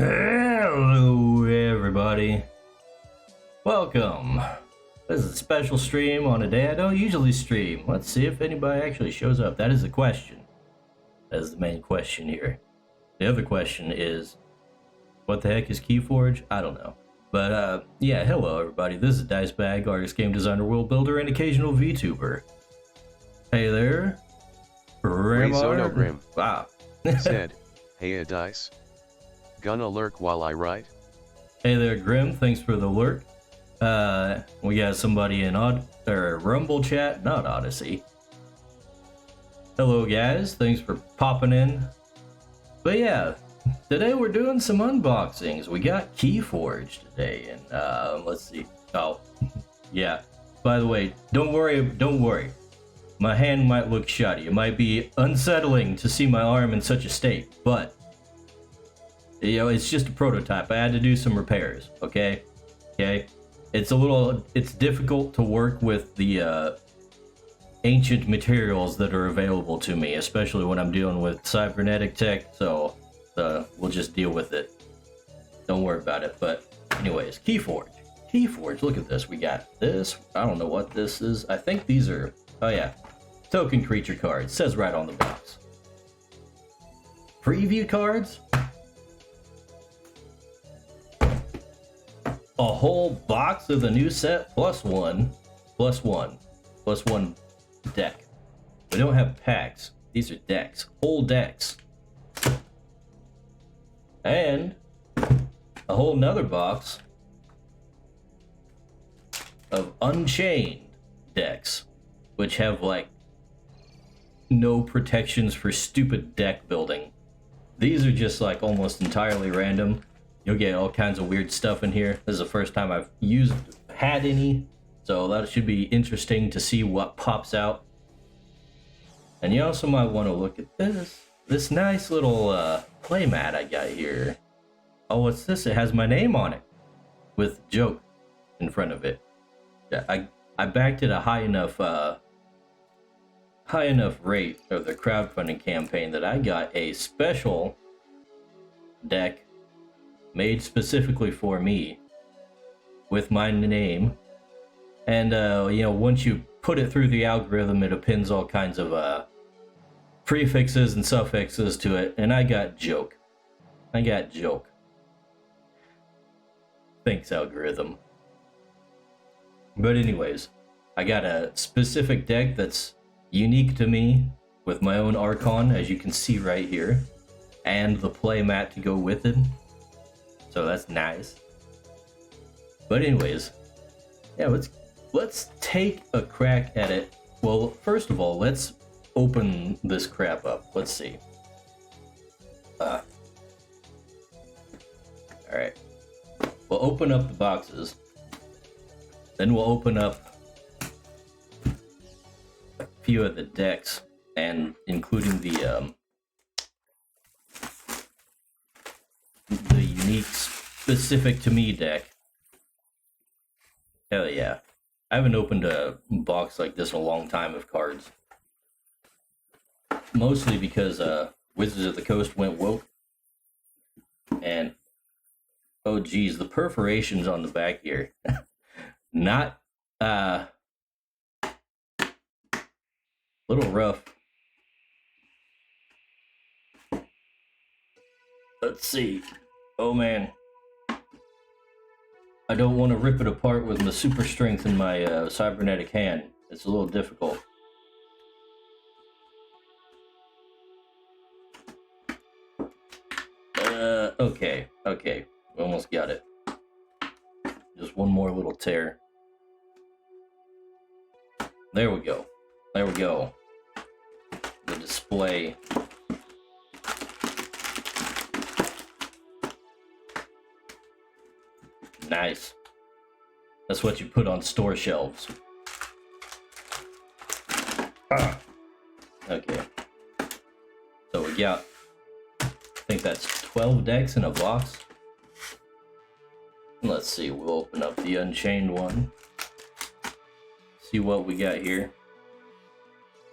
Hello, everybody. Welcome. This is a special stream on a day I don't usually stream. Let's see if anybody actually shows up. That is the question. That is the main question here. The other question is, what the heck is Keyforge? I don't know. But, yeah, hello, everybody. This is Dicebag, artist, game designer, world builder, and occasional VTuber. Hey there. Rezonogrim. Wow. Said, hey Dice. Gonna lurk while I write? Hey there, Grim. Thanks for the lurk. We got somebody in Rumble chat, not Odyssey. Hello, guys. Thanks for popping in. But yeah, today we're doing some unboxings. We got Keyforge today, and let's see. Oh, yeah. By the way, don't worry. My hand might look shoddy. It might be unsettling to see my arm in such a state, but you know, it's just a prototype. I had to do some repairs, okay? It's difficult to work with the ancient materials that are available to me, especially when I'm dealing with cybernetic tech, so we'll just deal with it. Don't worry about it. But anyways, Keyforge, look at this. We got this. I don't know what this is. I think these are, oh yeah, token creature cards. Says right on the box. Preview cards? A whole box of the new set plus one deck. We don't have packs. These are decks. Whole decks. And a whole nother box of Unchained decks, which have like no protections for stupid deck building. These are just like almost entirely random. You'll get all kinds of weird stuff in here. This is the first time I've had any, so that should be interesting to see what pops out. And you also might want to look at this nice little playmat I got here. Oh, what's this? It has my name on it with joke in front of it. Yeah, I backed it a high enough rate of the crowdfunding campaign that I got a special deck made specifically for me with my name, and you know, once you put it through the algorithm, it appends all kinds of prefixes and suffixes to it, and I got joke. Thanks, algorithm. But anyways, I got a specific deck that's unique to me with my own Archon, as you can see right here, and the playmat to go with it. So that's nice. But anyways, yeah, let's take a crack at it. Well, first of all, let's open this crap up. Let's see. All right. We'll open up the boxes. Then we'll open up a few of the decks, and including the unique specific to me deck. Hell yeah. I haven't opened a box like this in a long time of cards. Mostly because Wizards of the Coast went woke. And oh geez, the perforations on the back here. Not little rough. Let's see. Oh man. I don't want to rip it apart with my super strength in my cybernetic hand. It's a little difficult. Okay. We almost got it. Just one more little tear. There we go. The display. Nice. That's what you put on store shelves. Okay. So we got, I think that's 12 decks in a box. Let's see, we'll open up the Unchained one. See what we got here.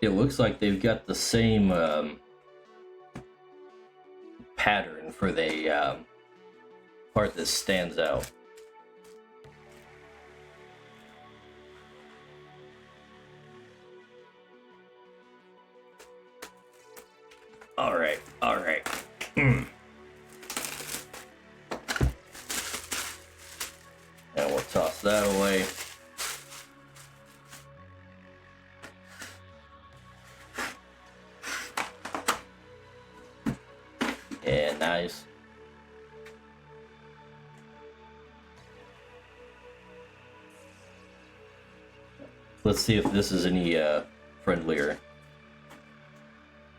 It looks like they've got the same pattern for the part that stands out. Alright, alright. And we'll toss that away. Yeah, nice. Let's see if this is any friendlier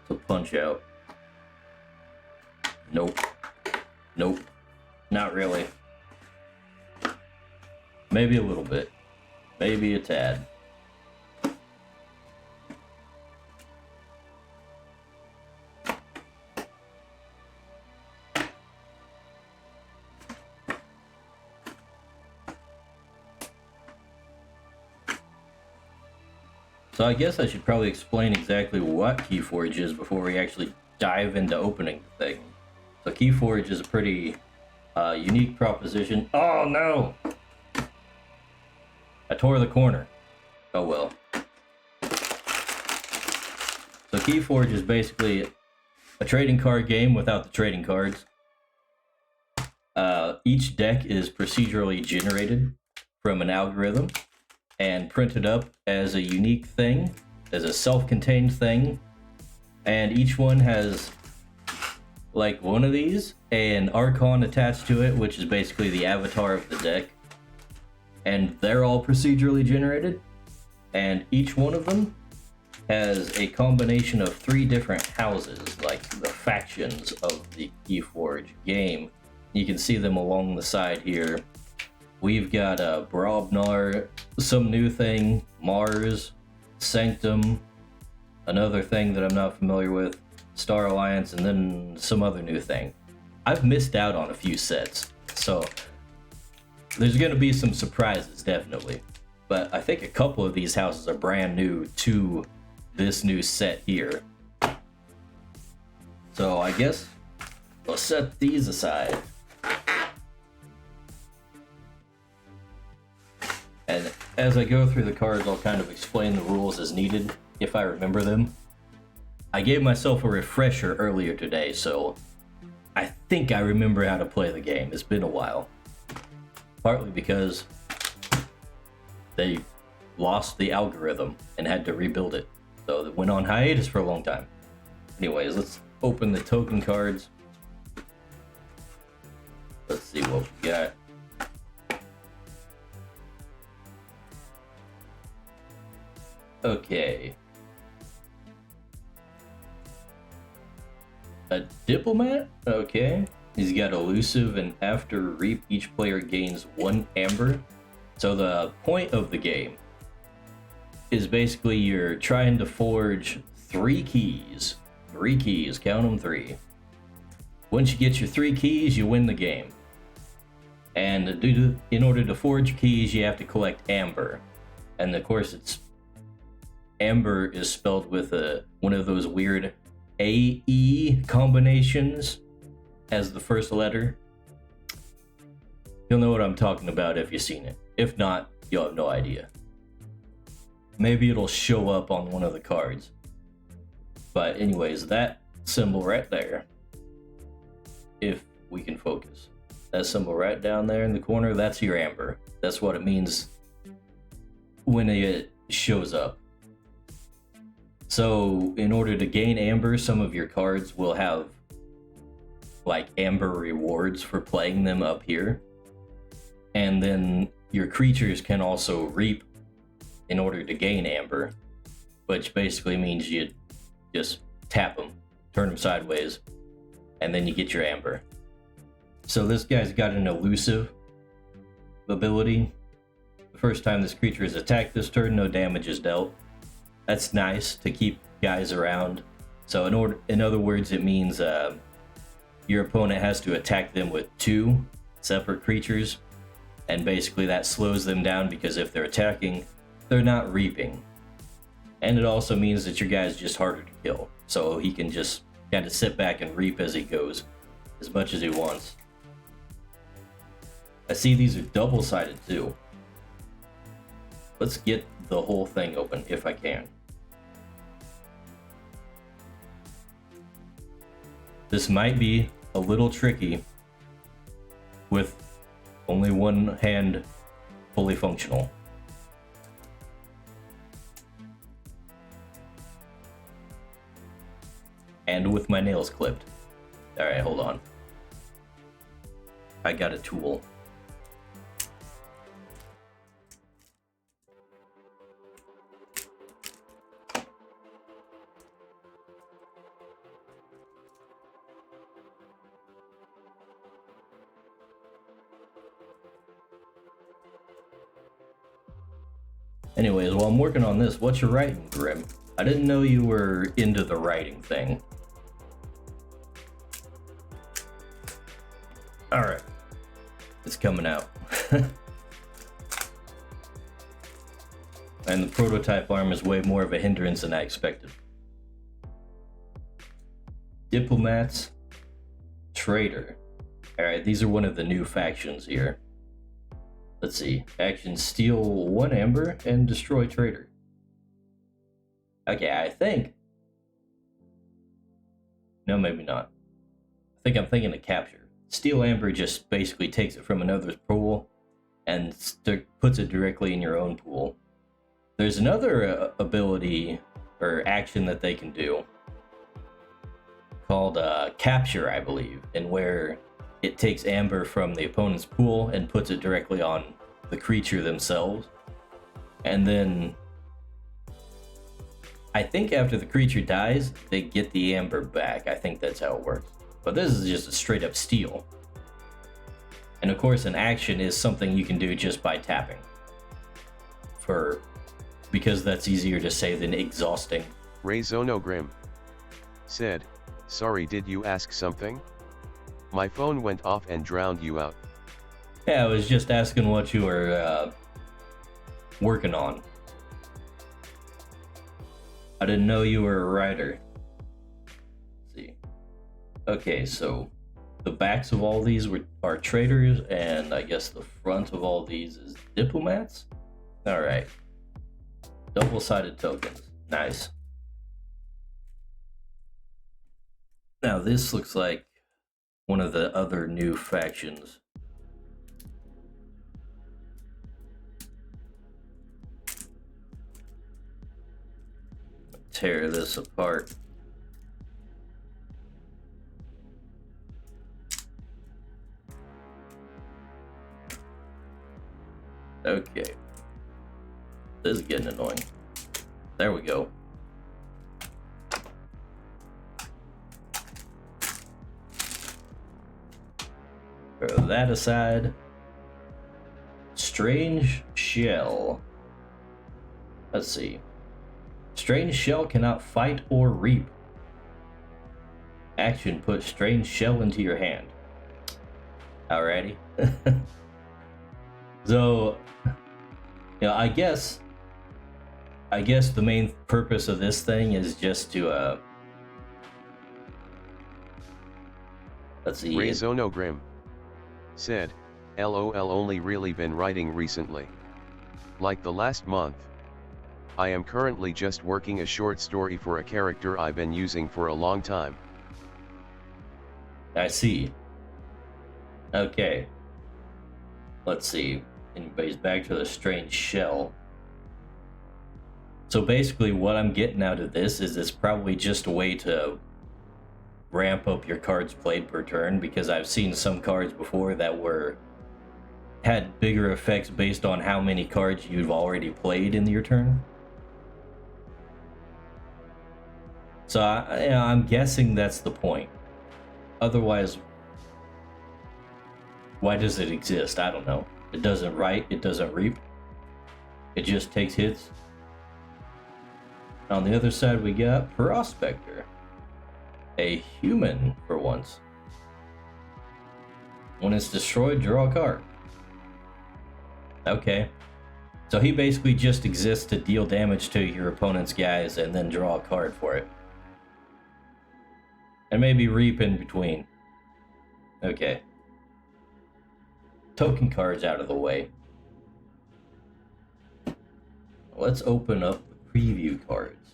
to punch out. Nope. Nope. Not really. Maybe a little bit. Maybe a tad. So I guess I should probably explain exactly what Keyforge is before we actually dive into opening the thing. So Keyforge is a pretty unique proposition. Oh no! I tore the corner. Oh well. So Keyforge is basically a trading card game without the trading cards. Each deck is procedurally generated from an algorithm and printed up as a unique thing, as a self-contained thing. And each one has like one of these, an Archon attached to it, which is basically the avatar of the deck. And they're all procedurally generated. And each one of them has a combination of 3 different houses, like the factions of the Keyforge game. You can see them along the side here. We've got Brobnar, some new thing, Mars, Sanctum, another thing that I'm not familiar with, Star Alliance, and then some other new thing. I've missed out on a few sets, so there's going to be some surprises, definitely. But I think a couple of these houses are brand new to this new set here. So I guess we'll set these aside. And as I go through the cards, I'll kind of explain the rules as needed, if I remember them. I gave myself a refresher earlier today, so I think I remember how to play the game. It's been a while. Partly because they lost the algorithm and had to rebuild it. So it went on hiatus for a long time. Anyways, let's open the token cards. Let's see what we got. Okay. A diplomat? Okay. He's got elusive, and after reap, each player gains 1 amber. So the point of the game is basically you're trying to forge 3 keys. 3 keys, count them 3. Once you get your 3 keys, you win the game. And in order to forge keys, you have to collect amber. And of course, amber is spelled with one of those weird AE combinations as the first letter. You'll know what I'm talking about if you've seen it. If not, you'll have no idea. Maybe it'll show up on one of the cards. But anyways, that symbol right there, if we can focus, that symbol right down there in the corner, that's your amber. That's what it means when it shows up. So in order to gain amber, some of your cards will have like amber rewards for playing them up here. And then your creatures can also reap in order to gain amber, which basically means you just tap them, turn them sideways, and then you get your amber. So this guy's got an elusive ability. The first time this creature is attacked this turn, no damage is dealt. That's nice to keep guys around. So in other words, it means your opponent has to attack them with 2 separate creatures, and basically that slows them down because if they're attacking, they're not reaping. And it also means that your guy's just harder to kill, so he can just kind of sit back and reap as he goes, as much as he wants. I see these are double-sided too. Let's get the whole thing open if I can. This might be a little tricky with only one hand fully functional. And with my nails clipped. Alright, hold on. I got a tool. Anyways, while I'm working on this, what's your writing, Grim? I didn't know you were into the writing thing. Alright. It's coming out. And the prototype arm is way more of a hindrance than I expected. Diplomats. Traitor. Alright, these are one of the new factions here. Let's see. Action: steal 1 amber and destroy traitor. Okay, I think. No, maybe not. I think I'm thinking of capture. Steal amber just basically takes it from another's pool and puts it directly in your own pool. There's another ability or action that they can do called capture, I believe, and where it takes amber from the opponent's pool and puts it directly on the creature themselves. And then I think after the creature dies, they get the amber back. I think that's how it works. But this is just a straight up steal. And of course, an action is something you can do just by tapping. Because that's easier to say than exhausting. Rayzonogrim said, "Sorry, did you ask something? My phone went off and drowned you out." Yeah, I was just asking what you were working on. I didn't know you were a writer. Let's see. Okay, so the backs of all these are traitors, and I guess the front of all these is diplomats? Alright. Double-sided tokens. Nice. Now this looks like one of the other new factions. Tear this apart. Okay. This is getting annoying. There we go. Throw that aside. Strange shell. Let's see. Strange shell cannot fight or reap. Action: put strange shell into your hand. Alrighty. So, you know, I guess the main purpose of this thing is just to let's see. Rayzonogrim said, "LOL, only really been writing recently. Like the last month. I am currently just working a short story for a character I've been using for a long time." I see. Okay. Let's see. Anybody's back to the strange shell. So basically what I'm getting out of this is it's probably just a way to ramp up your cards played per turn, because I've seen some cards before that had bigger effects based on how many cards you've already played in your turn. So I'm guessing that's the point. Otherwise, why does it exist? I don't know. It doesn't write, it doesn't reap. It just takes hits. On the other side we got Prospector. A human for once. When it's destroyed, draw a card. Okay. So he basically just exists to deal damage to your opponent's guys and then draw a card for it. And maybe reap in between. Okay. token cards out of the way, let's open up the preview cards.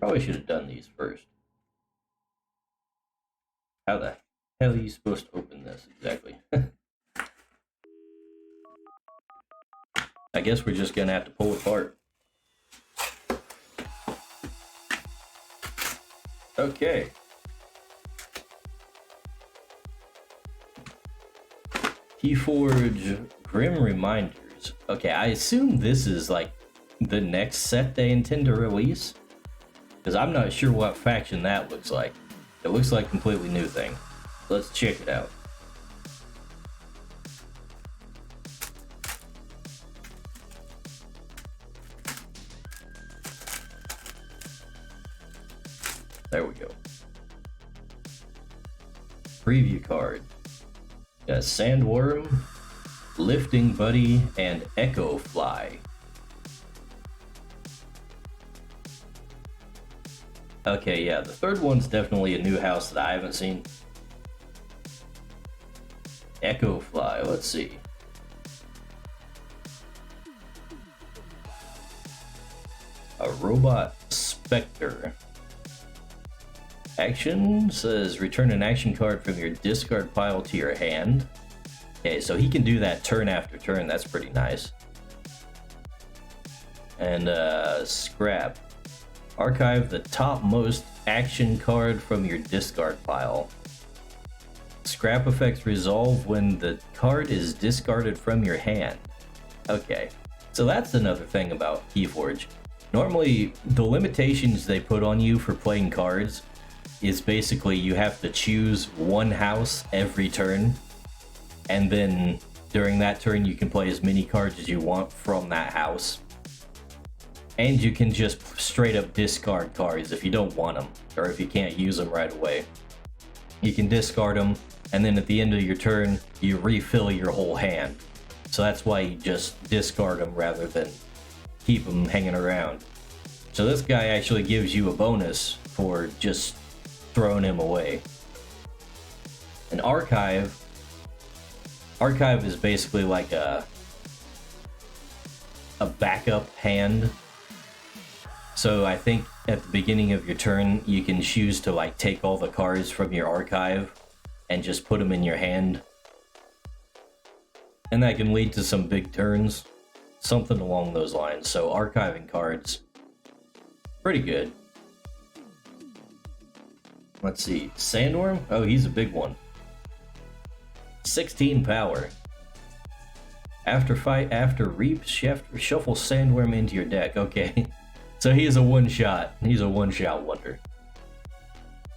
Probably should have done these first. How the hell are you supposed to open this exactly? I guess we're just gonna have to pull it apart. Okay. Keyforge Grim Reminders. Okay, I assume this is like the next set they intend to release, because I'm not sure what faction that looks like. It looks like a completely new thing. Let's check it out. There we go. Preview card. Got Sandworm, Lifting Buddy, and Echo Fly. Okay, yeah, the third one's definitely a new house that I haven't seen. Echo Fly, let's see. A Robot Spectre. Action says return an action card from your discard pile to your hand. Okay, so he can do that turn after turn. That's pretty nice. And scrap. Archive the topmost action card from your discard pile. Scrap effects resolve when the card is discarded from your hand. Okay, so that's another thing about Keyforge. Normally, the limitations they put on you for playing cards is basically you have to choose one house every turn, and then during that turn you can play as many cards as you want from that house. And you can just straight up discard cards if you don't want them, or if you can't use them right away. You can discard them, and then at the end of your turn, you refill your whole hand. So that's why you just discard them rather than keep them hanging around. So this guy actually gives you a bonus for just throwing him away. An archive is basically like a backup hand. So I think at the beginning of your turn you can choose to like take all the cards from your archive and just put them in your hand, and that can lead to some big turns, something along those lines. So archiving cards, pretty good. Let's see, Sandworm? Oh, he's a big one. 16 power. After fight, after reap, shuffle Sandworm into your deck. Okay, so he is a one-shot. He's a one-shot wonder.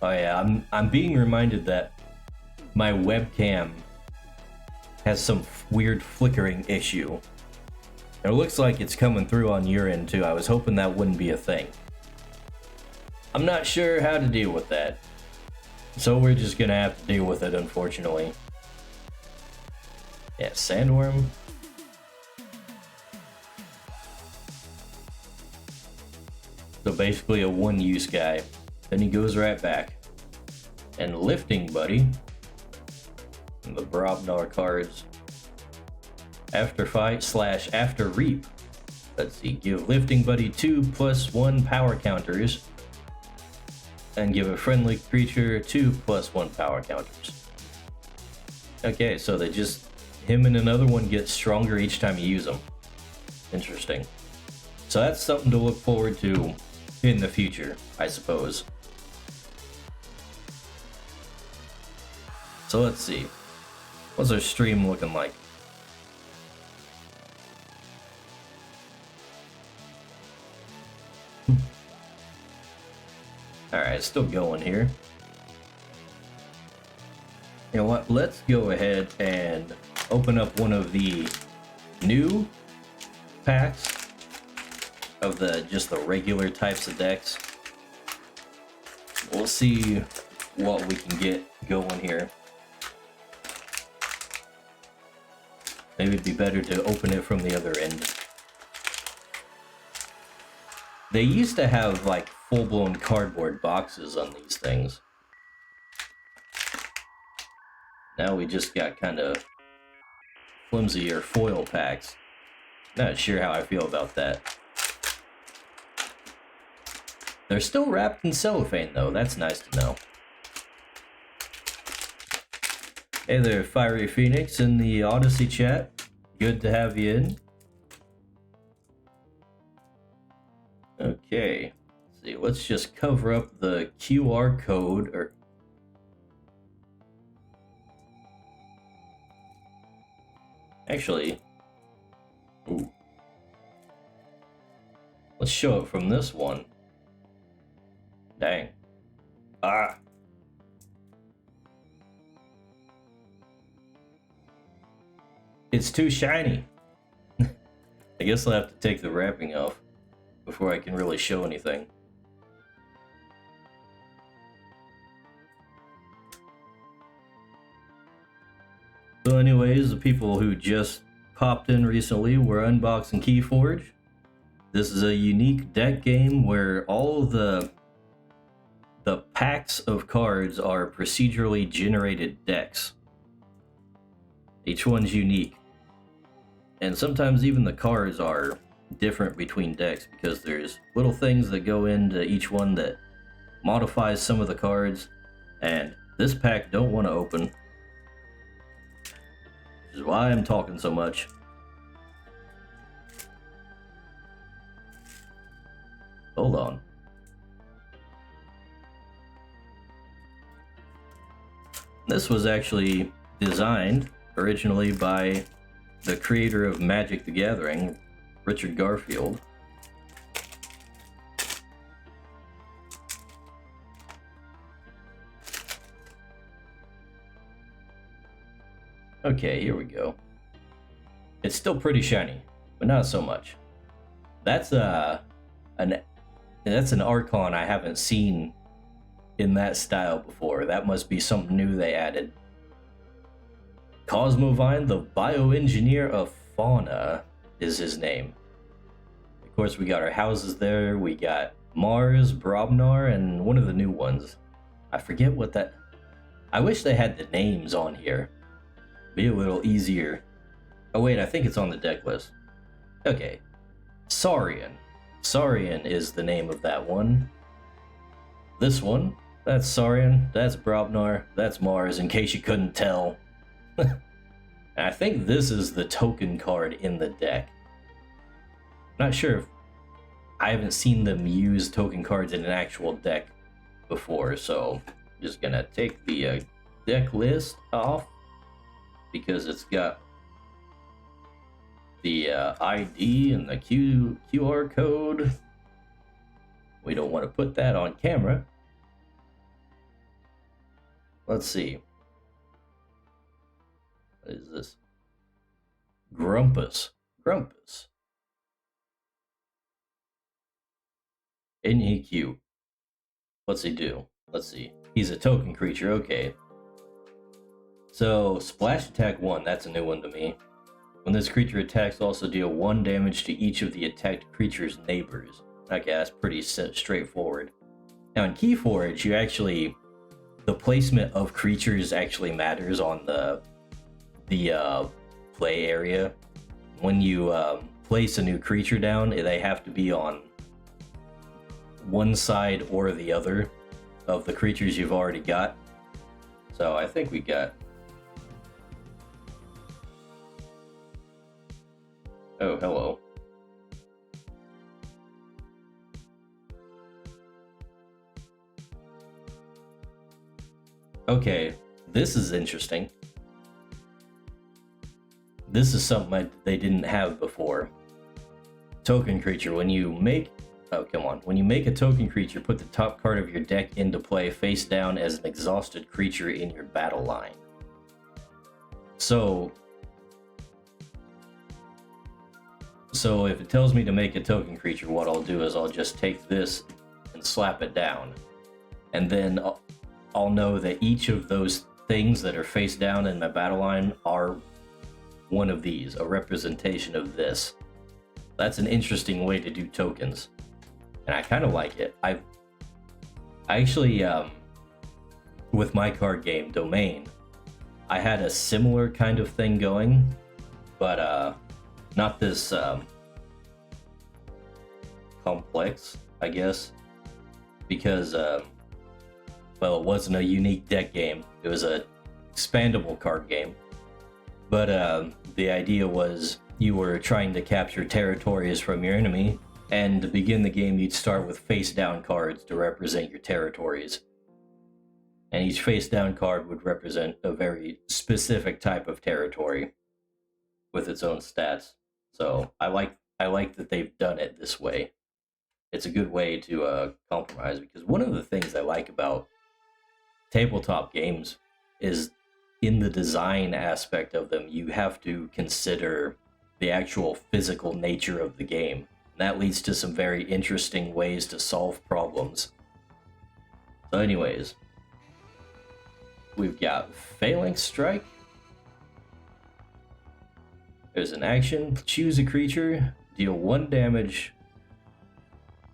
Oh yeah, I'm being reminded that my webcam has some weird flickering issue. It looks like it's coming through on your end too. I was hoping that wouldn't be a thing. I'm not sure how to deal with that, so we're just gonna have to deal with it, unfortunately. Yeah, Sandworm. So basically a one-use guy. Then he goes right back. And Lifting Buddy. And the Brobnar cards. After fight / after reap. Let's see, give Lifting Buddy 2+1 power counters. And give a friendly creature 2+1 power counters. Okay, so they just, him and another one get stronger each time you use them. Interesting. So that's something to look forward to in the future, I suppose. So let's see. What's our stream looking like? Alright, still going here. You know what? Let's go ahead and open up one of the new packs of just the regular types of decks. We'll see what we can get going here. Maybe it'd be better to open it from the other end. They used to have like full-blown cardboard boxes on these things. Now we just got kind of flimsier foil packs. Not sure how I feel about that. They're still wrapped in cellophane though, that's nice to know. Hey there, Fiery Phoenix in the Odyssey chat. Good to have you in. Okay, let's see, let's just cover up the QR code, or actually, ooh. Let's show it from this one. Dang. Ah. It's too shiny. I guess I'll have to take the wrapping off before I can really show anything. So anyways, the people who just popped in recently were unboxing Keyforge. This is a unique deck game where all of the packs of cards are procedurally generated decks. Each one's unique. And sometimes even the cards are different between decks because there's little things that go into each one that modifies some of the cards. And this pack don't want to open, which is why I'm talking so much. Hold on. This was actually designed originally by the creator of Magic the Gathering, Richard Garfield. Okay, here we go. It's still pretty shiny, but not so much. That's an Archon I haven't seen in that style before. That must be something new they added. Cosmovine, the bioengineer of fauna, is his name. Of course, we got our houses there. We got Mars, Brobnar, and one of the new ones. I forget what that... I wish they had the names on here. Be a little easier. Oh wait, I think it's on the deck list. Okay. Saurian. Saurian is the name of that one. This one, that's Saurian, that's Brobnar, that's Mars, in case you couldn't tell. And I think this is the token card in the deck. Not sure if... I haven't seen them use token cards in an actual deck before, so I'm just gonna take the deck list off because it's got the ID and the QR code. We don't want to put that on camera. Let's see. What is this? Grumpus. Grumpus. Isn't he cute? What's he do? Let's see. He's a token creature, okay. So, Splash Attack 1, that's a new one to me. When this creature attacks, also deal 1 damage to each of the attacked creature's neighbors. Okay, that's pretty straightforward. Now in Keyforge, you actually... the placement of creatures actually matters on the play area. When you place a new creature down, they have to be on one side or the other of the creatures you've already got. So I think we got... oh, hello. Okay, this is interesting. This is something they didn't have before. Token creature, when you make... oh, come on. When you make a token creature, put the top card of your deck into play face down as an exhausted creature in your battle line. So if it tells me to make a token creature, what I'll do is I'll just take this and slap it down. And then I'll know that each of those things that are face down in my battle line are one of these, a representation of this. That's an interesting way to do tokens. And I kind of like it. I actually, with my card game, Domain, I had a similar kind of thing going, but not this complex, I guess, because well, it wasn't a unique deck game. It was a expandable card game. But the idea was you were trying to capture territories from your enemy, and to begin the game you'd start with face down cards to represent your territories. And each face down card would represent a very specific type of territory with its own stats. So I like that they've done it this way. It's a good way to compromise, because one of the things I like about tabletop games is in the design aspect of them, you have to consider the actual physical nature of the game. And that leads to some very interesting ways to solve problems. So anyways, we've got Phalanx Strike. There's an action. Choose a creature. Deal 1 damage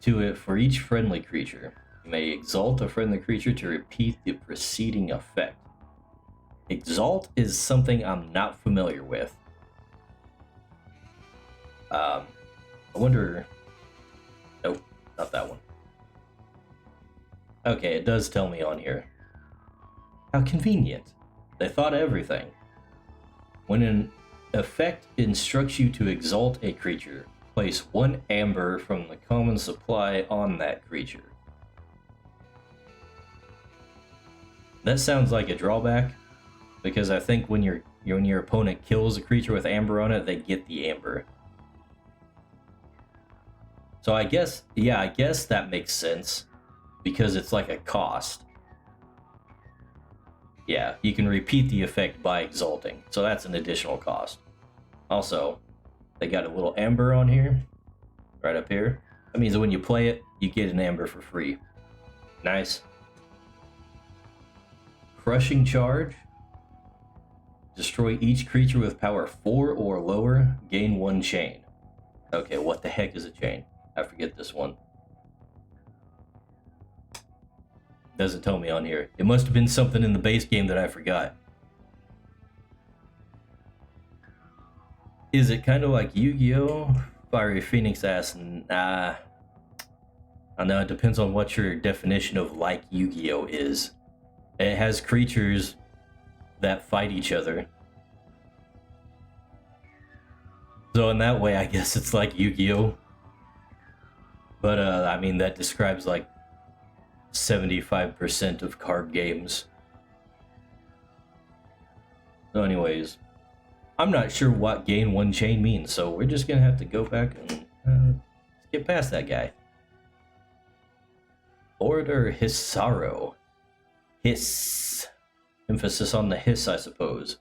to it for each friendly creature. You may exalt a friendly creature to repeat the preceding effect. Exalt is something I'm not familiar with. I wonder... Nope, not that one. Okay, it does tell me on here. How convenient. They thought of everything. When an effect instructs you to exalt a creature, place 1 amber from the common supply on that creature. That sounds like a drawback, because I think when your opponent kills a creature with amber on it, they get the amber. So I guess that makes sense, because it's like a cost. Yeah, you can repeat the effect by exalting, so that's an additional cost. Also, they got a little amber on here, right up here. That means that when you play it, you get an amber for free. Nice. Crushing Charge. Destroy each creature with power 4 or lower, gain 1 chain. Okay, what the heck is a chain? I forget this one. Doesn't tell me on here. It must have been something in the base game that I forgot. Is it kind of like Yu-Gi-Oh? Fiery Phoenix asks, nah. I know it depends on what your definition of like Yu-Gi-Oh is. It has creatures that fight each other. So in that way, I guess it's like Yu-Gi-Oh. But I mean, that describes like 75% of card games. So anyways, I'm not sure what gain 1 chain means, so we're just gonna have to go back and get past that guy. Orator Hisaro. Hiss. Emphasis on the hiss, I suppose.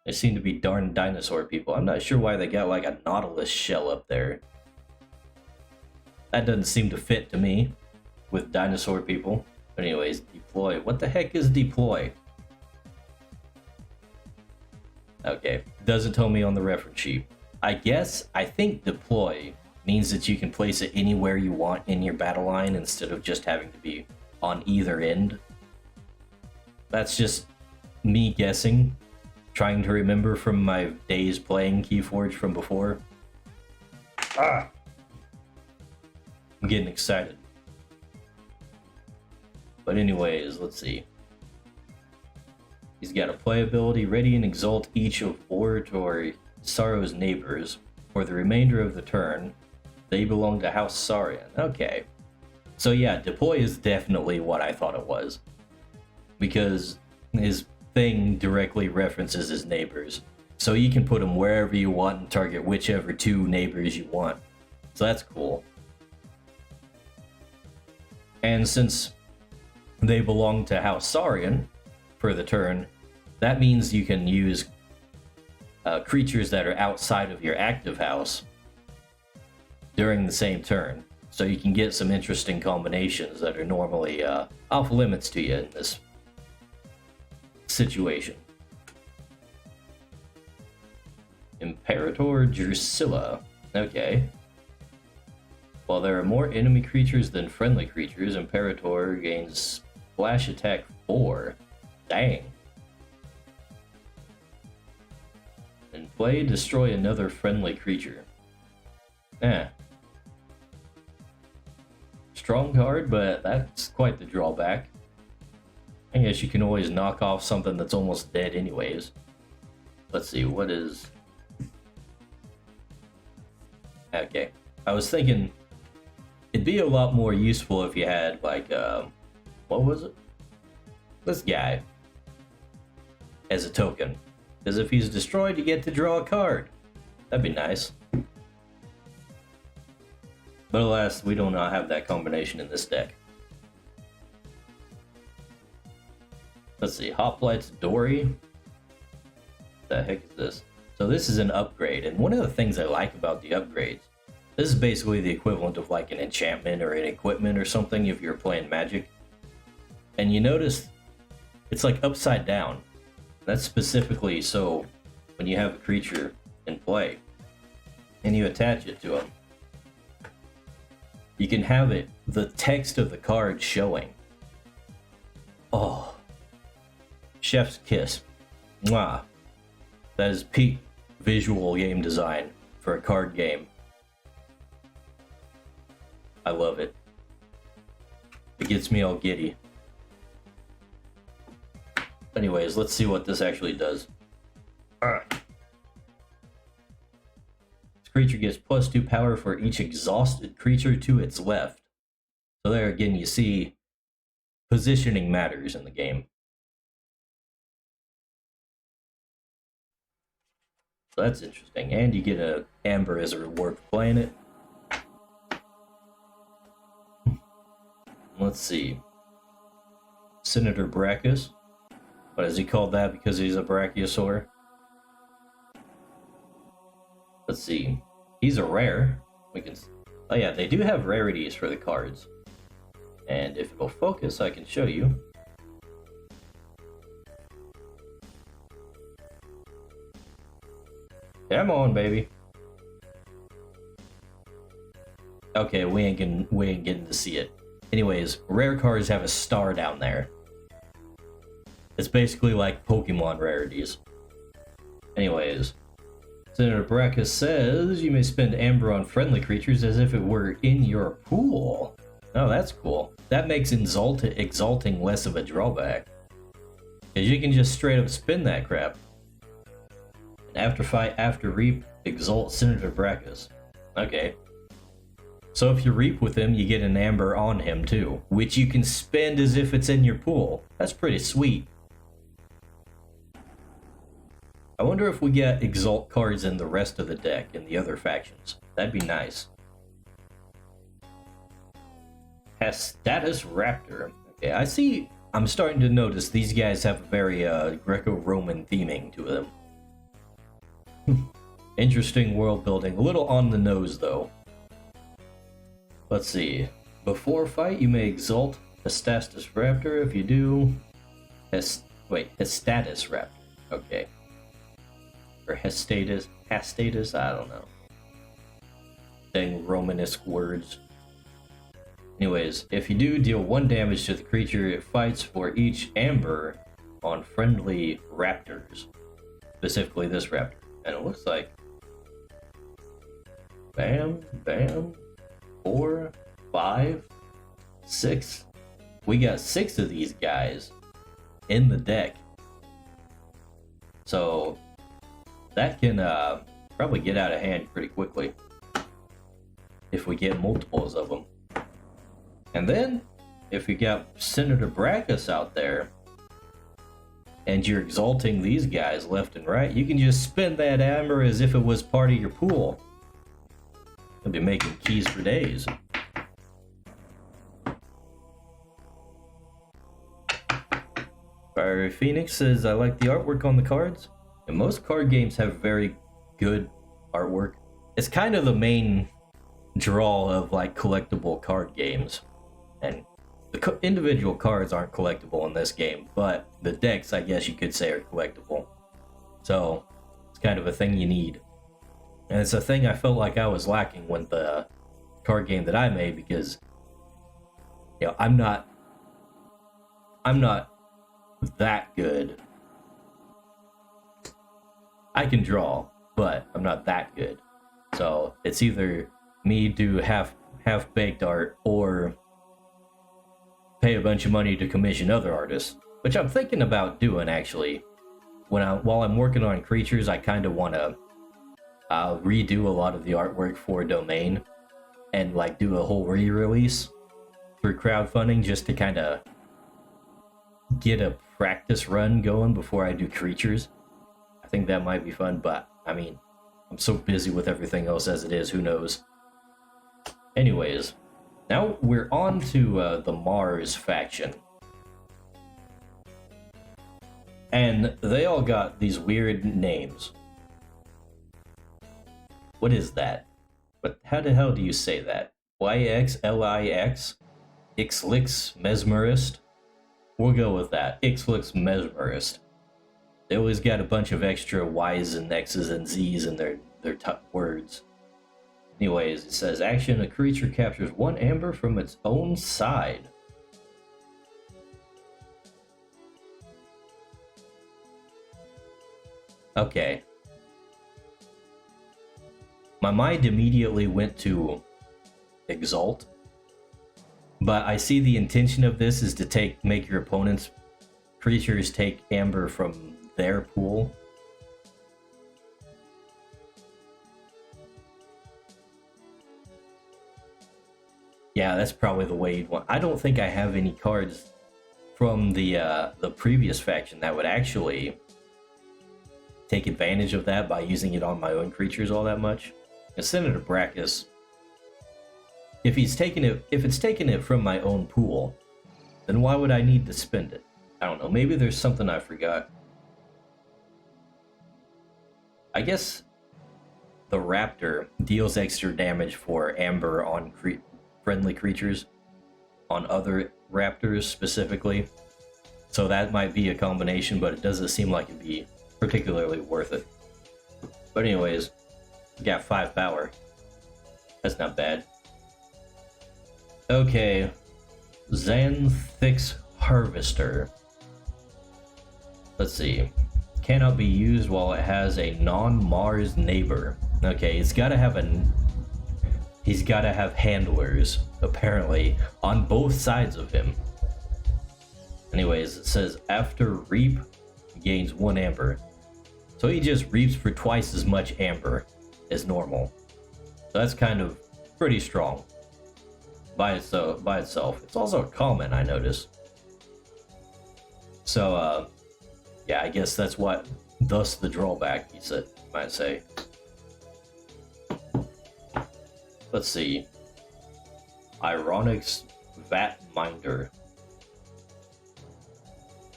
They seem to be darn dinosaur people. I'm not sure why they got like a nautilus shell up there. That doesn't seem to fit to me with dinosaur people. But anyways, deploy. What the heck is deploy? Okay, doesn't tell me on the reference sheet. I think deploy means that you can place it anywhere you want in your battle line instead of just having to be on either end. That's just me guessing, trying to remember from my days playing Keyforge from before. I'm getting excited. But anyways, let's see. He's got a playability, ready and exalt each of Oratory Sorrow's neighbors. For the remainder of the turn, they belong to House Saurian. Okay. So yeah, deploy is definitely what I thought it was. Because his thing directly references his neighbors. So you can put them wherever you want and target whichever 2 neighbors you want. So that's cool. And since they belong to House Saurian for the turn, that means you can use creatures that are outside of your active house during the same turn. So you can get some interesting combinations that are normally off limits to you in this situation. Imperator Drusilla. Okay. While there are more enemy creatures than friendly creatures, Imperator gains Splash Attack 4. Dang. In play, destroy another friendly creature. Eh. Strong card, but that's quite the drawback. I guess you can always knock off something that's almost dead anyways. Let's see, what is... Okay. I was thinking it'd be a lot more useful if you had, like, what was it? This guy. As a token. Because if he's destroyed, you get to draw a card. That'd be nice. But alas, we do not have that combination in this deck. Let's see, Hoplites Dory. What the heck is this? So this is an upgrade, and one of the things I like about the upgrades, this is basically the equivalent of like an enchantment or an equipment or something if you're playing Magic. And you notice it's like upside down. That's specifically so when you have a creature in play and you attach it to him, you can have it, the text of the card showing. Oh. Chef's kiss. Mwah. That is peak visual game design for a card game. I love it. It gets me all giddy. Anyways, let's see what this actually does. This creature gets +2 power for each exhausted creature to its left. So there again, you see positioning matters in the game. So that's interesting. And you get a amber as a reward for playing it. Let's see. Senator Brachus. What is he called that because he's a brachiosaur? Let's see. He's a rare. We can. Oh yeah, they do have rarities for the cards. And if it'll focus, I can show you. Come on, baby. Okay, we ain't getting to see it. Anyways, rare cards have a star down there. It's basically like Pokemon rarities. Anyways, Senator Brachus says you may spend amber on friendly creatures as if it were in your pool. Oh, that's cool. That makes exalting less of a drawback. Because you can just straight up spin that crap. And after fight, after reap, exalt Senator Brachus. Okay. So if you reap with him, you get an amber on him too, which you can spend as if it's in your pool. That's pretty sweet. I wonder if we get exalt cards in the rest of the deck in the other factions. That'd be nice. Status Raptor. Okay, I see. I'm starting to notice these guys have a very Greco-Roman theming to them. Interesting world building. A little on the nose though. Let's see. Before fight, you may exalt Hestatus Raptor. If you do, Hestatus Raptor. Okay. Or Hestatus, I don't know. Dang Romanesque words. Anyways, if you do deal 1 damage to the creature, it fights for each amber on friendly raptors. Specifically this raptor. And it looks like... Bam, bam, 4, 5, 6. We got 6 of these guys in the deck. So that can probably get out of hand pretty quickly if we get multiples of them. And then, if you got Senator Brachus out there, and you're exalting these guys left and right, you can just spin that amber as if it was part of your pool. You'll be making keys for days. Fiery Phoenix says, I like the artwork on the cards. And most card games have very good artwork. It's kind of the main draw of like collectible card games. And the individual cards aren't collectible in this game, but the decks, I guess you could say, are collectible. So it's kind of a thing you need. And it's a thing I felt like I was lacking with the card game that I made because, you know, I'm not that good I can draw, but I'm not that good. So it's either me do half-baked art or pay a bunch of money to commission other artists, which I'm thinking about doing actually. While I'm working on Crytures, I kind of want to redo a lot of the artwork for Domain and like do a whole re-release through crowdfunding just to kind of get a practice run going before I do Crytures. I think that might be fun, but I mean, I'm so busy with everything else as it is, who knows. Anyways, now we're on to the Mars faction. And they all got these weird names. What is that? But how the hell do you say that? YXLIX? Ixlix Mesmerist? We'll go with that. Ixlix Mesmerist. They always got a bunch of extra Y's and X's and Z's in their words. Anyways, it says, action, a creature captures 1 amber from its own side. Okay. My mind immediately went to Exalt. But I see the intention of this is to make your opponent's creatures take amber from their pool. Yeah, that's probably the way you'd want. I don't think I have any cards from the previous faction that would actually take advantage of that by using it on my own creatures all that much. And Senator Brackus, if it's taking it from my own pool, then why would I need to spend it? I don't know. Maybe there's something I forgot. I guess the Raptor deals extra damage for amber on friendly creatures, on other raptors specifically. So that might be a combination, but it doesn't seem like it'd be particularly worth it. But anyways, we got 5 power. That's not bad. Okay, Xanthix Harvester. Let's see. Cannot be used while it has a non-Mars neighbor. Okay, he's gotta have handlers, apparently, on both sides of him. Anyways, it says after reap, gains 1 amber. So he just reaps for twice as much amber as normal. So that's kind of pretty strong by itself. It's also a common, I notice. So, yeah, I guess that's thus the drawback, you might say. Let's see. Ironix Vat Minder.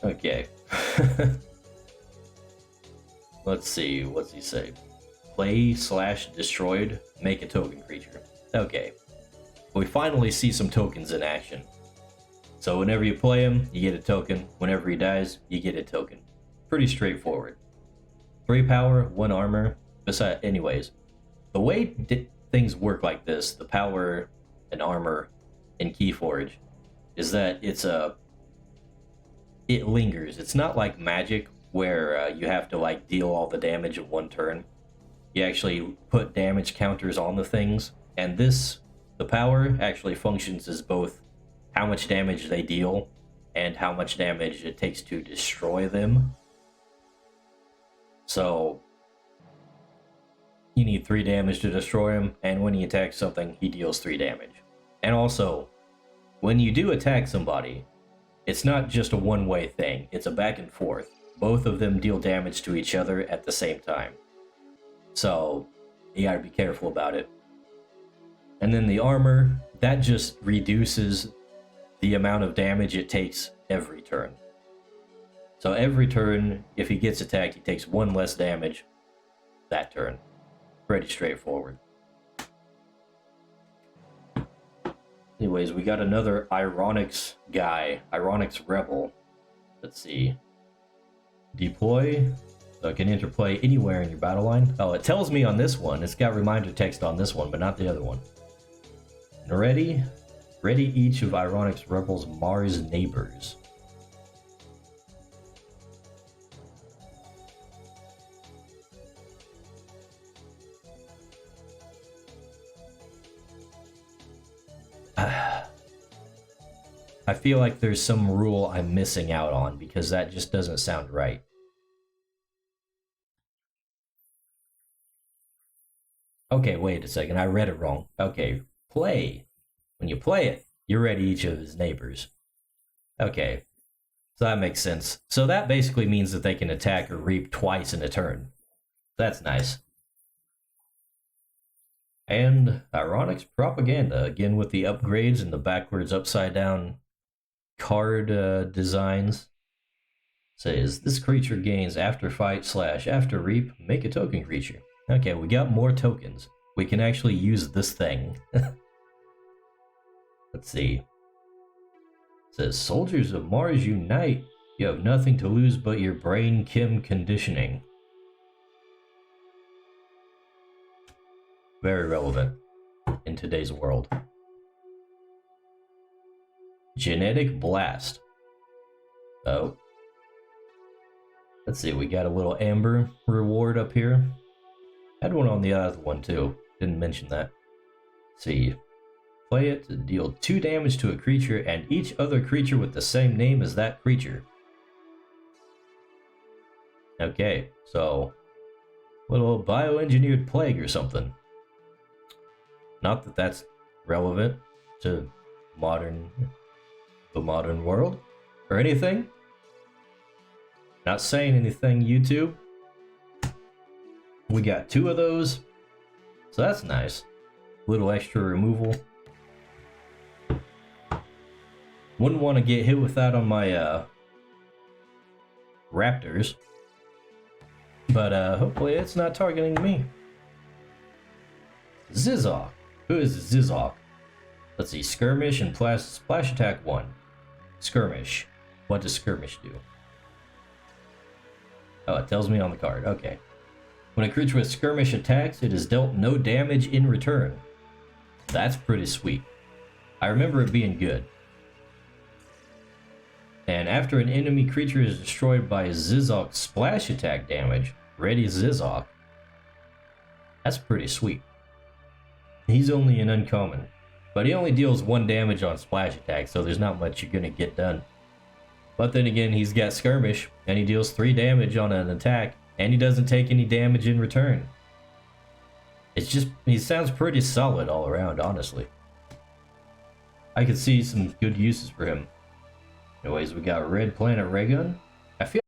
Okay. Let's see, what's he say? Play/destroyed, make a token creature. Okay. We finally see some tokens in action. So whenever you play him, you get a token. Whenever he dies, you get a token. Pretty straightforward. 3 power, 1 armor. Anyways, the way things work like this, the power and armor in Keyforge, is that it lingers. It's not like Magic where you have to like deal all the damage in 1 turn. You actually put damage counters on the things, and the power actually functions as both how much damage they deal and how much damage it takes to destroy them. So you need 3 damage to destroy him, and when he attacks something, he deals 3 damage. And also, when you do attack somebody, it's not just a one-way thing, it's a back and forth. Both of them deal damage to each other at the same time. So you gotta be careful about it. And then the armor, that just reduces the amount of damage it takes every turn. So every turn, if he gets attacked, he takes 1 less damage that turn. Pretty straightforward. Anyways, we got another Ironix guy, Ironix Rebel. Let's see. Deploy. So it can interplay anywhere in your battle line. Oh, it tells me on this one. It's got reminder text on this one, but not the other one. Ready? Ready each of Ironix Rebel's Mars neighbors. I feel like there's some rule I'm missing out on because that just doesn't sound right. Okay, wait a second. I read it wrong. Okay, play. When you play it, you ready each of his neighbors. Okay, so that makes sense. So that basically means that they can attack or reap twice in a turn. That's nice. And Ironics Propaganda, again with the upgrades and the backwards upside down card designs. Says, this creature gains after fight / after reap, make a token creature. Okay, we got more tokens. We can actually use this thing. Let's see. It says, soldiers of Mars unite. You have nothing to lose but your brain chem conditioning. Very relevant in today's world. Genetic Blast. Oh. Let's see, we got a little amber reward up here. Had one on the other one too. Didn't mention that. Let's see. Play it to deal 2 damage to a creature and each other creature with the same name as that creature. Okay, so little bioengineered plague or something. Not that that's relevant to the modern world or anything. Not saying anything, YouTube. We got 2 of those, so that's nice. Little extra removal. Wouldn't want to get hit with that on my raptors, but hopefully it's not targeting me. Zizok. Who is Zizok? Let's see, skirmish and splash attack 1. Skirmish. What does skirmish do? Oh, it tells me on the card. Okay. When a creature with skirmish attacks, it is dealt no damage in return. That's pretty sweet. I remember it being good. And after an enemy creature is destroyed by Zizok's splash attack damage, ready Zizok. That's pretty sweet. He's only an uncommon, but he only deals 1 damage on splash attack, so there's not much you're gonna get done. But then again, he's got skirmish, and he deals 3 damage on an attack, and he doesn't take any damage in return. It's just, he sounds pretty solid all around, honestly. I could see some good uses for him. Anyways, we got Red Planet Ray Gun. I feel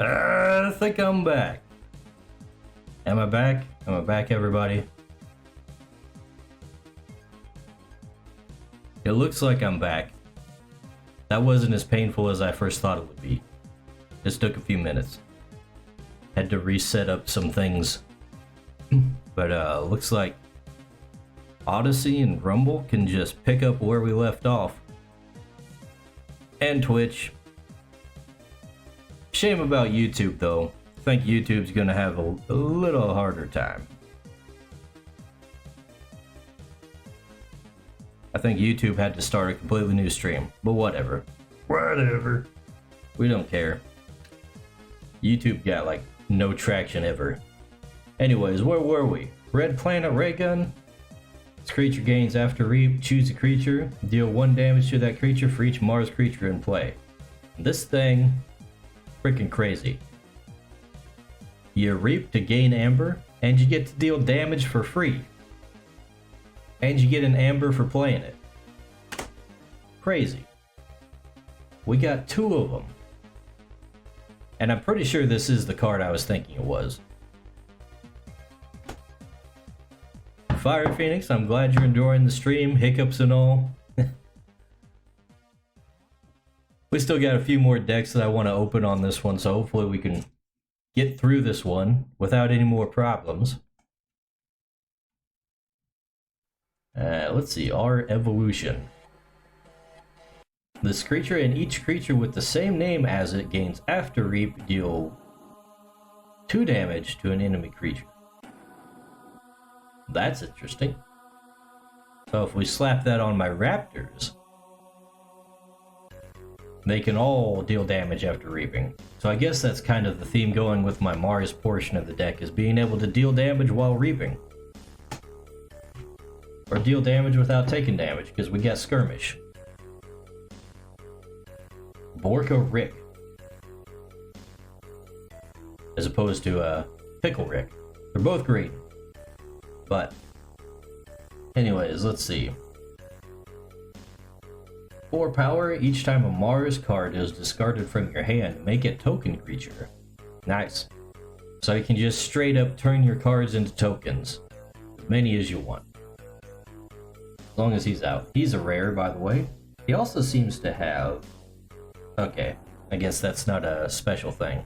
I think I'm back. Am I back? Am I back, everybody? It looks like I'm back. That wasn't as painful as I first thought it would be. Just took a few minutes. Had to reset up some things But looks like Odyssey and Rumble can just pick up where we left off. And Twitch. Shame about YouTube though. I think YouTube's gonna have a little harder time. I think YouTube had to start a completely new stream, but whatever. Whatever. We don't care. YouTube got like no traction ever. Anyways, where were we? Red Planet Ray Gun. This creature gains after reap. Choose a creature. Deal 1 damage to that creature for each Mars creature in play. This thing, freaking crazy. You reap to gain amber, and you get to deal damage for free. And you get an amber for playing it. Crazy. We got 2 of them. And I'm pretty sure this is the card I was thinking it was. Fire Phoenix, I'm glad you're enjoying the stream, hiccups and all. We still got a few more decks that I want to open on this one, so hopefully we can get through this one without any more problems. Let's see, our evolution. This creature and each creature with the same name as it gains after reap, deal 2 damage to an enemy creature. That's interesting. So if we slap that on my raptors, they can all deal damage after reaping. So I guess that's kind of the theme going with my Mars portion of the deck, is being able to deal damage while reaping. Or deal damage without taking damage, because we got Skirmish. Borka Rick. As opposed to Pickle Rick. They're both green. But, anyways, let's see. 4 power, each time a Mars card is discarded from your hand, make it token creature. Nice. So you can just straight up turn your cards into tokens. As many as you want. As long as he's out. He's a rare, by the way. He also seems to have... Okay, I guess that's not a special thing.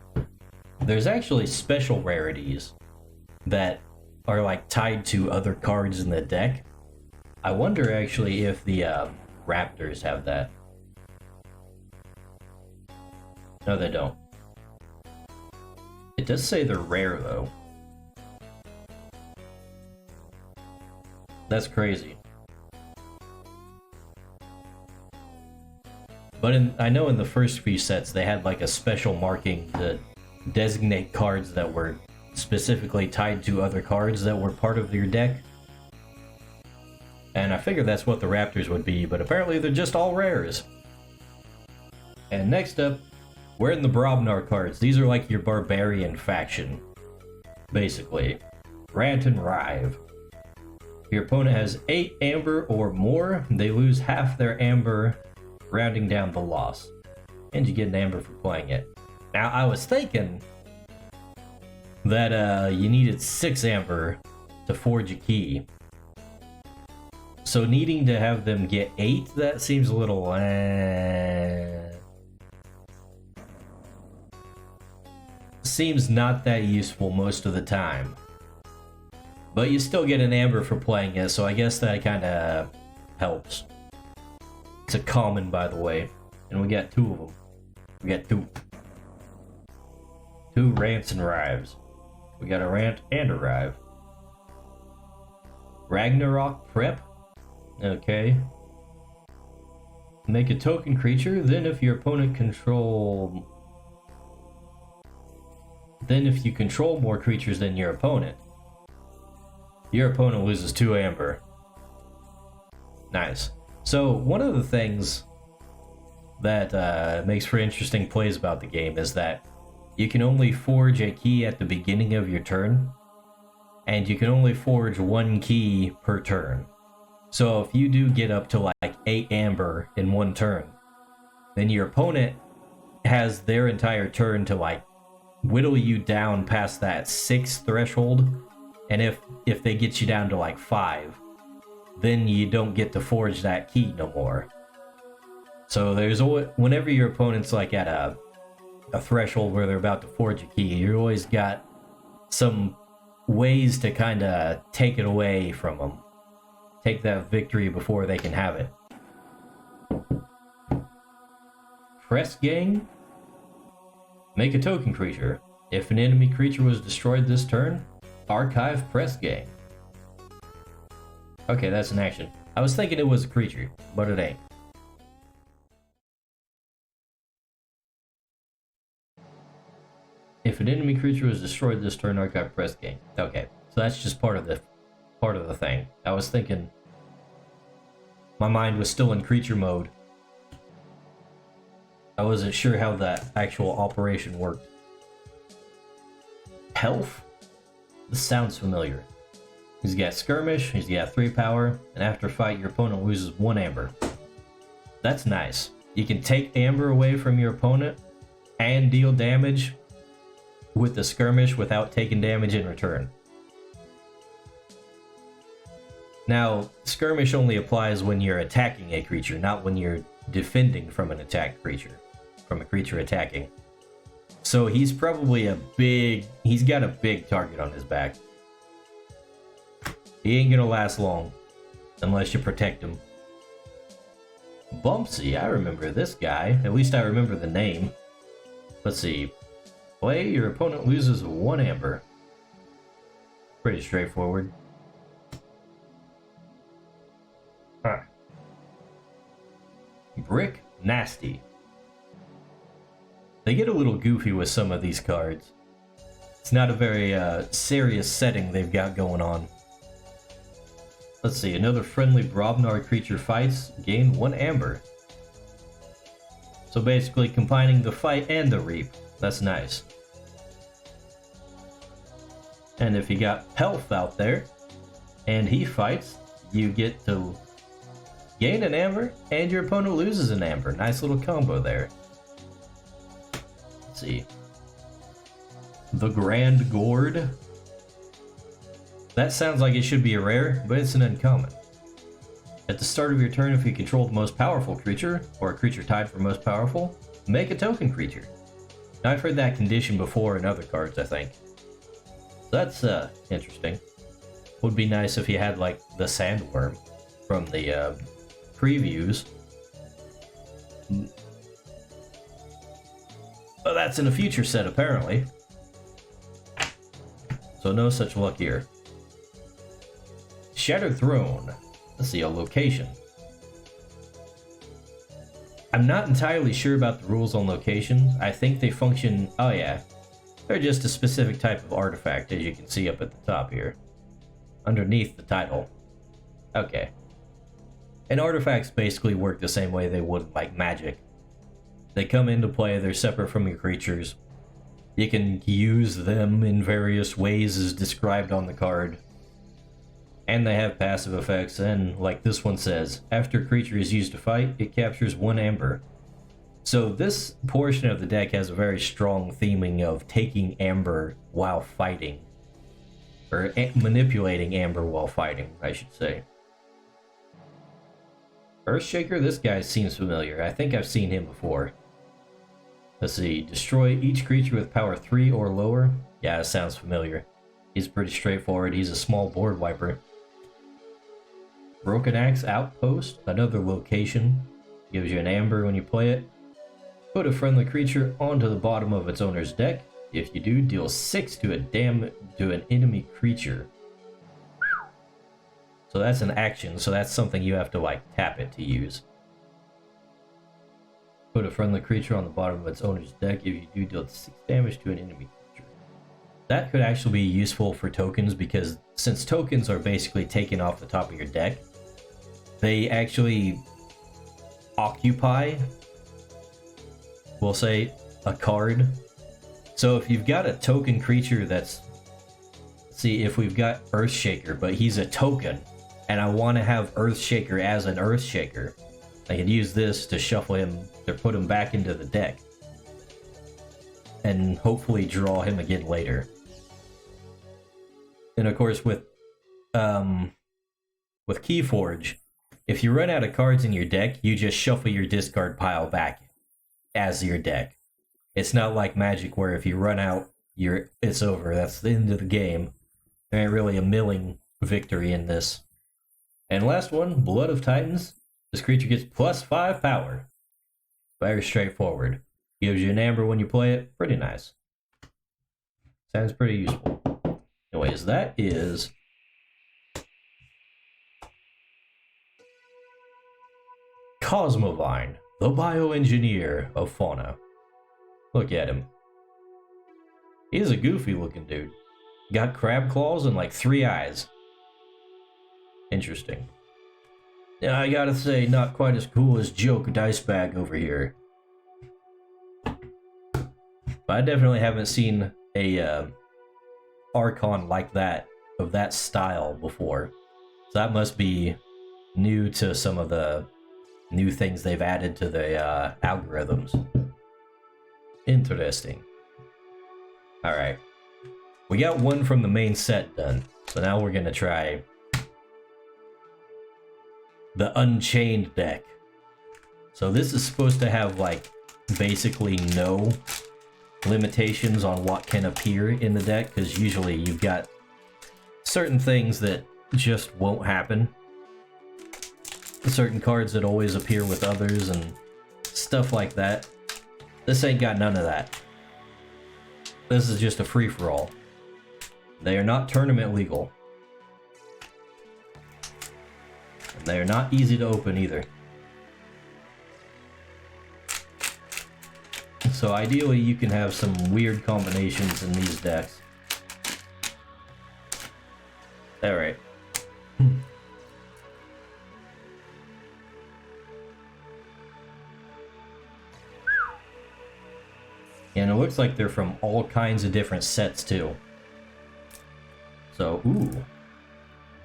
There's actually special rarities that are like tied to other cards in the deck. I wonder actually if the Raptors have that. No, they don't. It does say they're rare though. That's crazy. But I know in the first few sets they had like a special marking to designate cards that were specifically tied to other cards that were part of your deck. And I figured that's what the Raptors would be, but apparently they're just all rares. And next up, we're in the Brobnar cards. These are like your Barbarian faction, basically. Rant and Rive. If your opponent has 8 amber or more, they lose half their amber, rounding down the loss. And you get an amber for playing it. Now, I was thinking that you needed 6 amber to forge a key. So needing to have them get 8, that seems a little... Seems not that useful most of the time. But you still get an amber for playing it, so I guess that kind of helps. It's a common, by the way. And we got 2 of them. We got 2. 2 Rants and Rives. We got a Rant and a Rive. Ragnarok Prep. Okay. Make a token creature, then if you control more creatures than your opponent loses 2 amber. Nice. So one of the things that makes for interesting plays about the game is that you can only forge a key at the beginning of your turn, and you can only forge 1 key per turn. So if you do get up to like 8 amber in 1 turn, then your opponent has their entire turn to like whittle you down past that 6 threshold, and if they get you down to like 5, then you don't get to forge that key no more. So there's always, whenever your opponent's like at a threshold where they're about to forge a key, you always got some ways to kind of take it away from them. Take that victory before they can have it. Press gang. Make a token creature. If an enemy creature was destroyed this turn, archive press gang. Okay, that's an action. I was thinking it was a creature, but it ain't. If an enemy creature was destroyed this turn, archive press gang. Okay, so that's just part of the thing. I was thinking my mind was still in creature mode. I wasn't sure how that actual operation worked. Health? This sounds familiar. He's got skirmish, he's got 3 power, and after fight your opponent loses 1 amber. That's nice. You can take amber away from your opponent and deal damage with the skirmish without taking damage in return. Now, skirmish only applies when you're attacking a creature, not when you're defending from an attacked creature. From a creature attacking. So he's probably he's got a big target on his back. He ain't gonna last long, unless you protect him. Bumpsy, I remember this guy. At least I remember the name. Let's see. Play, your opponent loses 1 amber. Pretty straightforward. Huh. Brick Nasty. They get a little goofy with some of these cards. It's not a very serious setting they've got going on. Let's see, another friendly Brobnar creature fights, gain 1 amber. So basically combining the fight and the reap. That's nice. And if you got Pelf out there, and he fights, you get to gain an amber, and your opponent loses an amber. Nice little combo there. Let's see. The Grand Gourd. That sounds like it should be a rare, but it's an uncommon. At the start of your turn, if you control the most powerful creature, or a creature tied for most powerful, make a token creature. Now, I've heard that condition before in other cards, I think. So that's interesting. Would be nice if you had, like, the Sandworm from the previews. But that's in a future set, apparently. So no such luck here. Shattered Throne. Let's see, a location. I'm not entirely sure about the rules on location. I think they function... Oh yeah. They're just a specific type of artifact, as you can see up at the top here. Underneath the title. Okay. And artifacts basically work the same way they would like Magic. They come into play, they're separate from your creatures. You can use them in various ways as described on the card. And they have passive effects, and like this one says, after a creature is used to fight, it captures 1 amber. So this portion of the deck has a very strong theming of taking amber while fighting. Or manipulating amber while fighting, I should say. Earthshaker, this guy seems familiar. I think I've seen him before. Let's see, destroy each creature with power 3 or lower. Yeah, that sounds familiar. He's pretty straightforward. He's a small board wiper. Broken Axe Outpost, another location. Gives you an amber when you play it. Put a friendly creature onto the bottom of its owner's deck. If you do, deal 6 to an enemy creature. So that's an action, so that's something you have to like tap it to use. Put a friendly creature on the bottom of its owner's deck. If you do, deal 6 damage to an enemy creature. That could actually be useful for tokens, because since tokens are basically taken off the top of your deck, they actually occupy, we'll say, a card. So if you've got a token creature that's... See, if we've got Earthshaker, but he's a token, and I want to have Earthshaker as an Earthshaker, I could use this to shuffle him, to put him back into the deck. And hopefully draw him again later. And of course with Keyforge, if you run out of cards in your deck, you just shuffle your discard pile back as your deck. It's not like Magic where if you run out, it's over. That's the end of the game. There ain't really a milling victory in this. And last one, Blood of Titans. This creature gets +5 power. Very straightforward. Gives you an amber when you play it. Pretty nice. Sounds pretty useful. Anyways, that is Cosmovine, the bioengineer of fauna. Look at him. He's a goofy looking dude. Got crab claws and like 3 eyes. Interesting. Yeah, I gotta say, not quite as cool as Joke Dice Bag over here. But I definitely haven't seen a Archon like that, of that style before. So that must be new to some of the new things they've added to the algorithms. Interesting. Alright. We got one from the main set done. So now we're gonna try the Unchained deck. So this is supposed to have like basically no limitations on what can appear in the deck, because usually you've got certain things that just won't happen. Certain cards that always appear with others and stuff like that. This ain't got none of that. This is just a free-for-all. They are not tournament legal. And they are not easy to open either. So ideally you can have some weird combinations in these decks. Alright. And it looks like they're from all kinds of different sets too. So, ooh.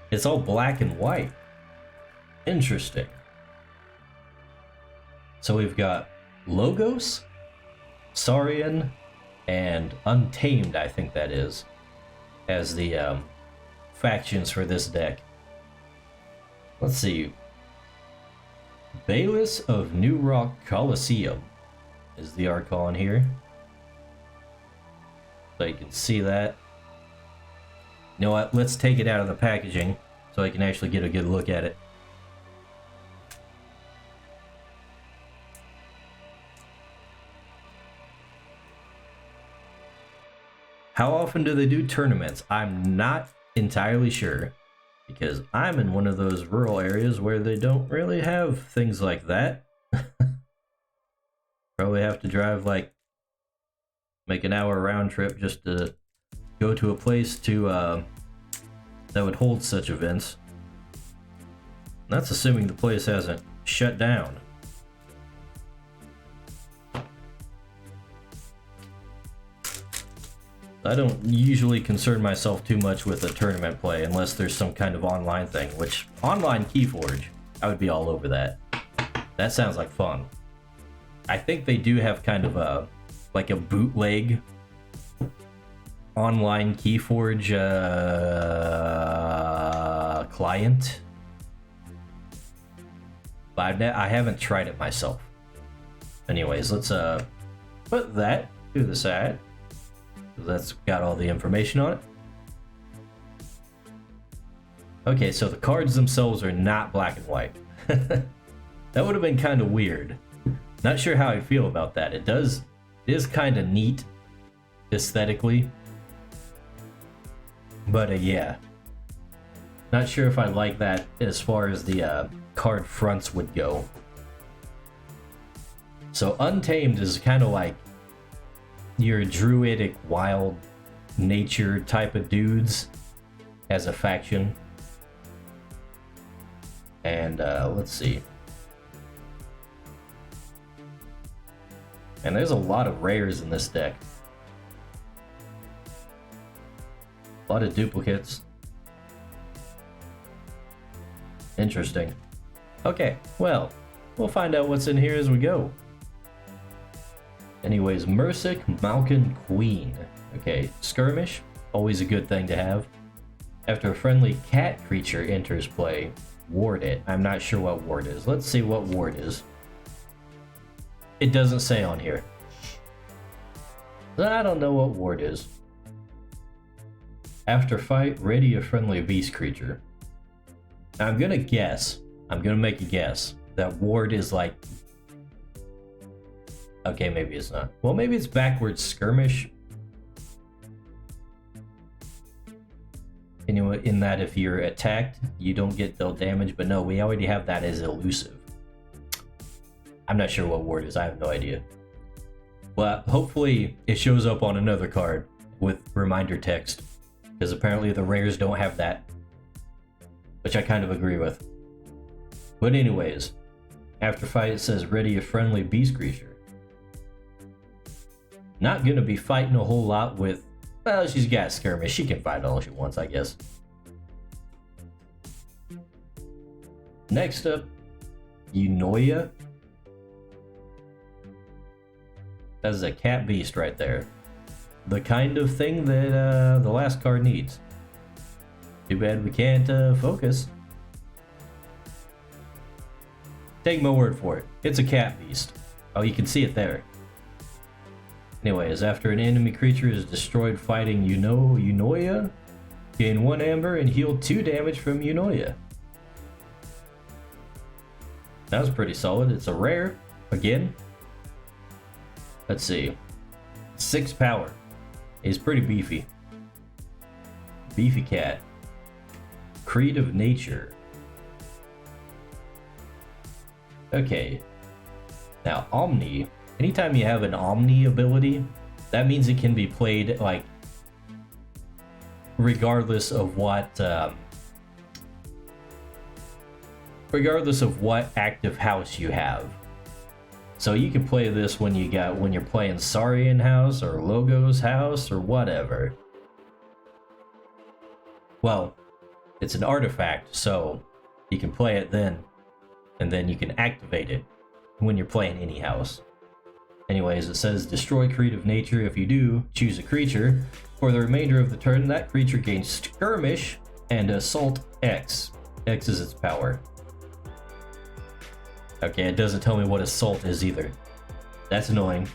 It's all black and white. Interesting. So we've got Logos, Saurian, and Untamed, I think that is, as the factions for this deck. Let's see. Bayless of New Rock Coliseum is the Archon here. So you can see that. You know what? Let's take it out of the packaging so I can actually get a good look at it. How often do they do tournaments? I'm not entirely sure, because I'm in one of those rural areas where they don't really have things like that. Probably have to drive like make an hour round trip just to go to a place to that would hold such events. And that's assuming the place hasn't shut down. I don't usually concern myself too much with a tournament play unless there's some kind of online thing, which online Keyforge, I would be all over that. That sounds like fun. I think they do have kind of a like a bootleg online Keyforge client, but I haven't tried it myself. Anyways, let's put that to the side. That's got all the information on it. Okay, so the cards themselves are not black and white. That would have been kind of weird. Not sure how I feel about that. It is kind of neat aesthetically, but yeah, not sure if I like that as far as the card fronts would go. So Untamed is kind of like your druidic wild nature type of dudes as a faction. And let's see. And there's a lot of rares in this deck. A lot of duplicates. Interesting. Okay, well, we'll find out what's in here as we go. Anyways, Mersic Malkin Queen. Okay, Skirmish, always a good thing to have. After a friendly cat creature enters play, ward it. I'm not sure what ward is. Let's see what ward is. It doesn't say on here. I don't know what ward is. After fight, ready a friendly beast creature. Now I'm gonna make a guess that ward is like, okay, maybe it's not. Well, maybe it's backwards skirmish. Anyway, in that if you're attacked, you don't get dealt damage, but no, we already have that as elusive. I'm not sure what ward is, I have no idea. Well, hopefully it shows up on another card with reminder text, because apparently the rares don't have that, which I kind of agree with. But anyways, after fight it says ready a friendly beast creature. Not gonna be fighting a whole lot with, well, she's got skirmish, she can fight all she wants, I guess. Next up, Eunoia. That's a cat beast right there. The kind of thing that the last card needs. Too bad we can't focus. Take my word for it. It's a cat beast. Oh, you can see it there. Anyways, after an enemy creature is destroyed fighting Eunoia, gain 1 amber and heal 2 damage from Eunoia. That was pretty solid. It's a rare, again. Let's see. 6 power. He's pretty beefy. Beefy cat. Creed of Nature. Okay. Now, Omni. Anytime you have an Omni ability, that means it can be played, like, regardless of what active house you have. So you can play this when you're playing Saurian house or Logos house or whatever. Well, it's an artifact, so you can play it then, and then you can activate it when you're playing any house. Anyways, it says destroy Creed of Nature. If you do, choose a creature. For the remainder of the turn, that creature gains Skirmish and Assault X. X is its power. Okay, it doesn't tell me what Assault is either. That's annoying.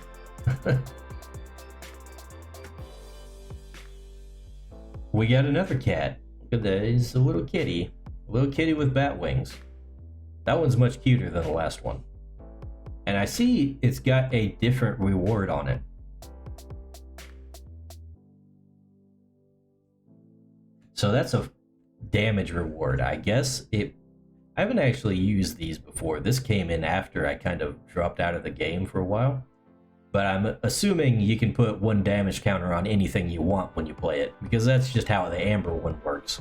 We got another cat. Look at that, it's a little kitty. A little kitty with bat wings. That one's much cuter than the last one. And I see it's got a different reward on it. So that's a damage reward. I guess I haven't actually used these before. This came in after I kind of dropped out of the game for a while. But I'm assuming you can put 1 damage counter on anything you want when you play it, because that's just how the Amber one works.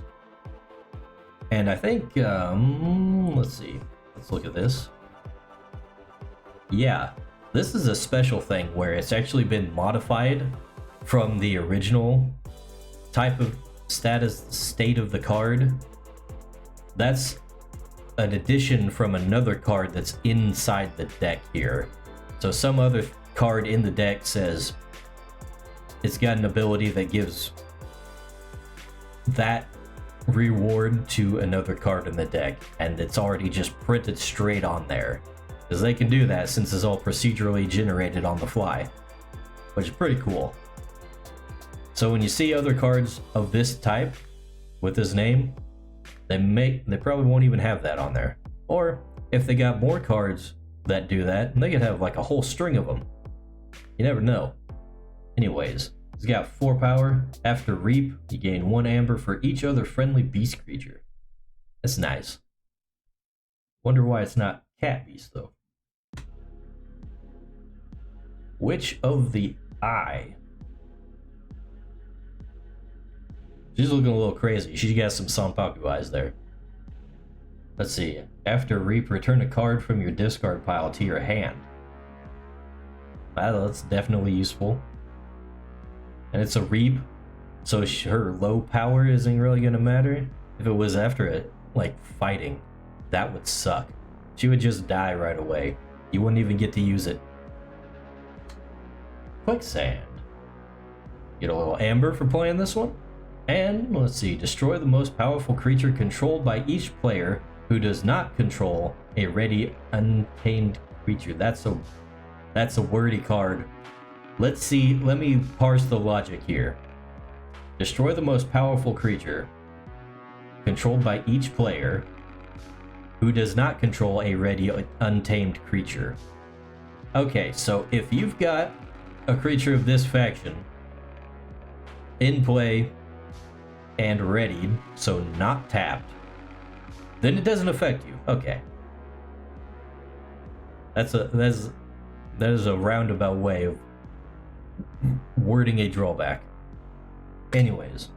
And I think, let's see. Let's look at this. Yeah, this is a special thing where it's actually been modified from the original type of state of the card. That's an addition from another card that's inside the deck here. So some other card in the deck says it's got an ability that gives that reward to another card in the deck, and it's already just printed straight on there. Because they can do that since it's all procedurally generated on the fly, which is pretty cool. So when you see other cards of this type with this name, they probably won't even have that on there. Or if they got more cards that do that, they could have like a whole string of them. You never know. Anyways, it's got 4 power. After Reap, you gain 1 amber for each other friendly beast creature. That's nice. Wonder why it's not cat beast though. Witch of the Eye. She's looking a little crazy. She's got some Sanpaku eyes there. Let's see. After Reap, return a card from your discard pile to your hand. Wow, that's definitely useful. And it's a Reap, so her low power isn't really going to matter. If it was after it, like fighting, that would suck. She would just die right away. You wouldn't even get to use it. Quicksand. Get a little amber for playing this one. And let's see, destroy the most powerful creature controlled by each player who does not control a ready untamed creature. That's a wordy card. Let's see, let me parse the logic here. Destroy the most powerful creature controlled by each player who does not control a ready untamed creature. Okay, so if you've got a creature of this faction in play and readied, so not tapped, then it doesn't affect you. Okay. That is a roundabout way of wording a drawback. Anyways,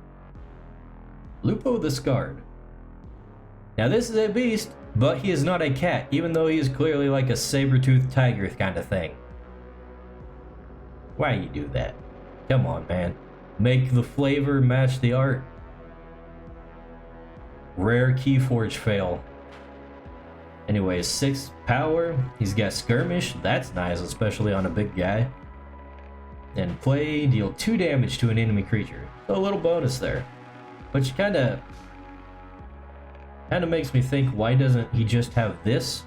Lupo the Scarred. Now this is a beast, but he is not a cat, even though he is clearly like a saber-toothed tiger kind of thing. Why you do that? Come on, man. Make the flavor match the art. Rare Keyforge fail. Anyways, 6 power. He's got Skirmish. That's nice, especially on a big guy. And play, deal 2 damage to an enemy creature. So a little bonus there. Which kind of makes me think, why doesn't he just have this?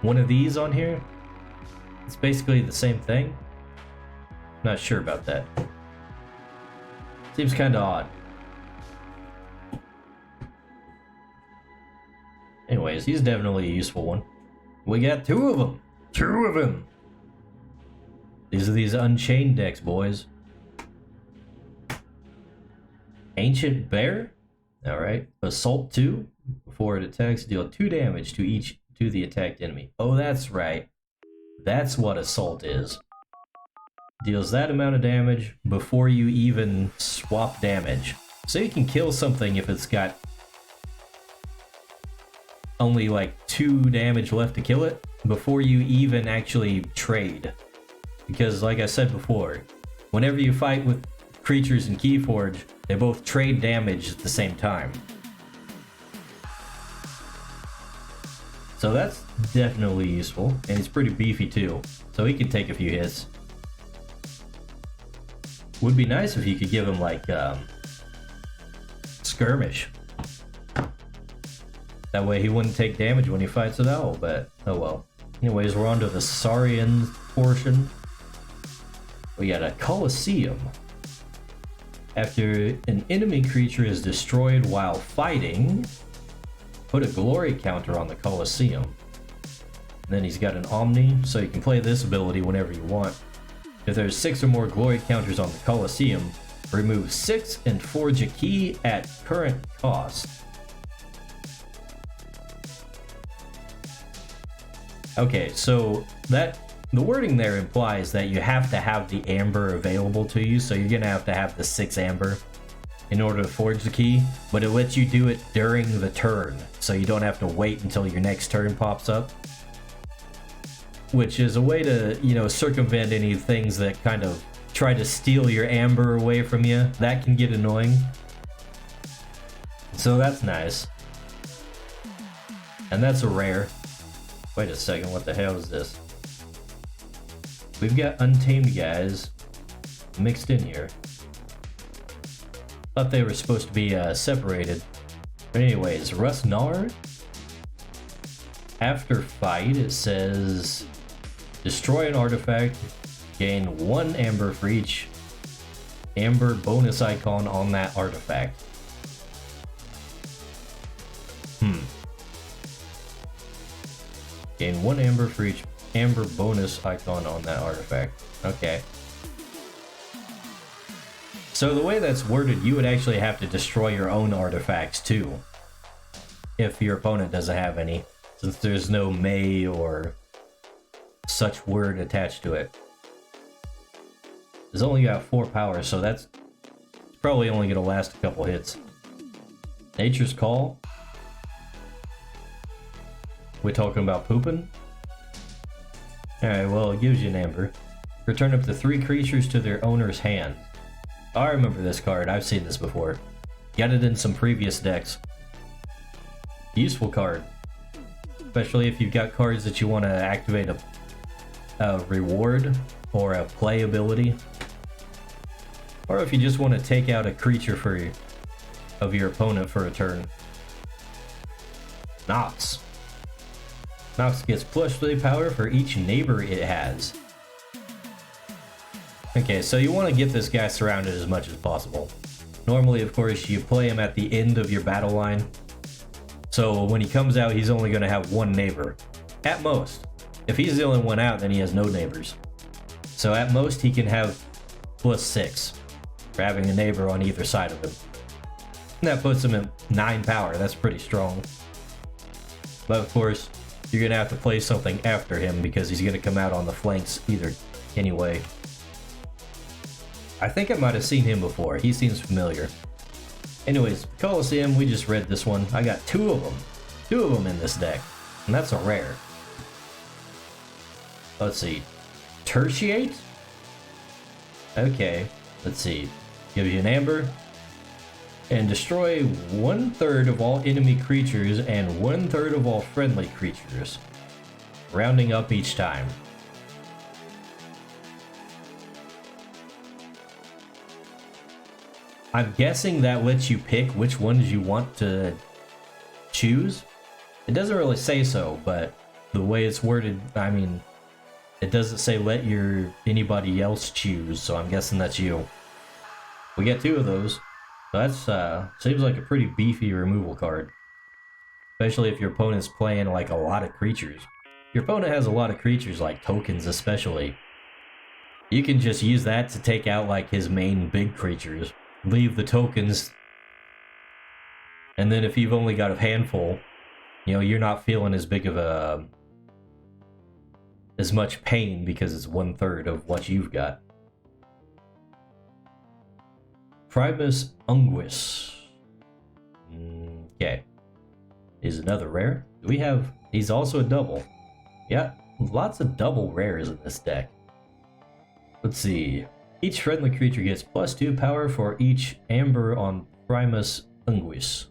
One of these on here? It's basically the same thing. Not sure about that. Seems kind of odd. Anyways, he's definitely a useful one. We got 2 of them! 2 of them! These are these Unchained decks, boys. Ancient Bear? Alright. Assault 2. Before it attacks, deal 2 damage to the attacked enemy. Oh, that's right. That's what Assault is. Deals that amount of damage before you even swap damage. So you can kill something if it's got only like 2 damage left to kill it before you even actually trade. Because like I said before, whenever you fight with creatures in Keyforge, they both trade damage at the same time. So that's definitely useful, and he's pretty beefy too, so he can take a few hits. Would be nice if you could give him like Skirmish. That way he wouldn't take damage when he fights an owl, but oh well. Anyways, we're on to the Saurian portion. We got a Colosseum. After an enemy creature is destroyed while fighting, put a glory counter on the Colosseum. And then he's got an Omni, so you can play this ability whenever you want. If there's 6 or more glory counters on the Colosseum, remove 6 and forge a key at current cost. Okay, so the wording there implies that you have to have the amber available to you, so you're gonna have to have the 6 amber in order to forge the key, but it lets you do it during the turn, so you don't have to wait until your next turn pops up. Which is a way to, you know, circumvent any things that kind of try to steal your amber away from you. That can get annoying. So that's nice. And that's a rare. Wait a second, what the hell is this? We've got Untamed guys mixed in here. Thought they were supposed to be separated. But anyways, Rusnar. After fight, it says destroy an artifact, gain 1 amber for each amber bonus icon on that artifact. Gain 1 amber for each amber bonus icon on that artifact. Okay. So the way that's worded, you would actually have to destroy your own artifacts too, if your opponent doesn't have any, since there's no may or such word attached to it. It's only got 4 power, so that's probably only going to last a couple hits. Nature's Call. We talking about pooping? Alright, well, it gives you an amber. Return up to 3 creatures to their owner's hand. I remember this card, I've seen this before. Got it in some previous decks. Useful card. Especially if you've got cards that you want to activate a reward or a play ability. Or if you just want to take out a creature of your opponent for a turn. Nox. Nox gets +3 power for each neighbor it has. Okay, so you want to get this guy surrounded as much as possible. Normally, of course, you play him at the end of your battle line. So when he comes out, he's only going to have one neighbor. At most. If he's the only one out, then he has no neighbors. So at most, he can have +6 for having a neighbor on either side of him. And that puts him at 9 power. That's pretty strong. But of course, you're going to have to play something after him because he's going to come out on the flanks either anyway. I think I might have seen him before. He seems familiar. Anyways, Colosseum, we just read this one. I got 2 of them. 2 of them in this deck. And that's a rare. Let's see. Tertiate? Okay. Let's see. Give you an amber. And destroy 1/3 of all enemy creatures and 1/3 of all friendly creatures. Rounding up each time. I'm guessing that lets you pick which ones you want to choose. It doesn't really say so, but the way it's worded, I mean, it doesn't say let anybody else choose, so I'm guessing that's you. We get 2 of those. So that's seems like a pretty beefy removal card. Especially if your opponent's playing like a lot of creatures. If your opponent has a lot of creatures, like tokens especially, you can just use that to take out like his main big creatures. Leave the tokens, and then if you've only got a handful, you know, you're not feeling as big of as much pain because it's 1/3 of what you've got. Primus Unguis. Okay. Is another rare. Do we have... He's also a double. Yeah, lots of double rares in this deck. Let's see. Each friendly creature gets +2 power for each amber on Primus Unguis.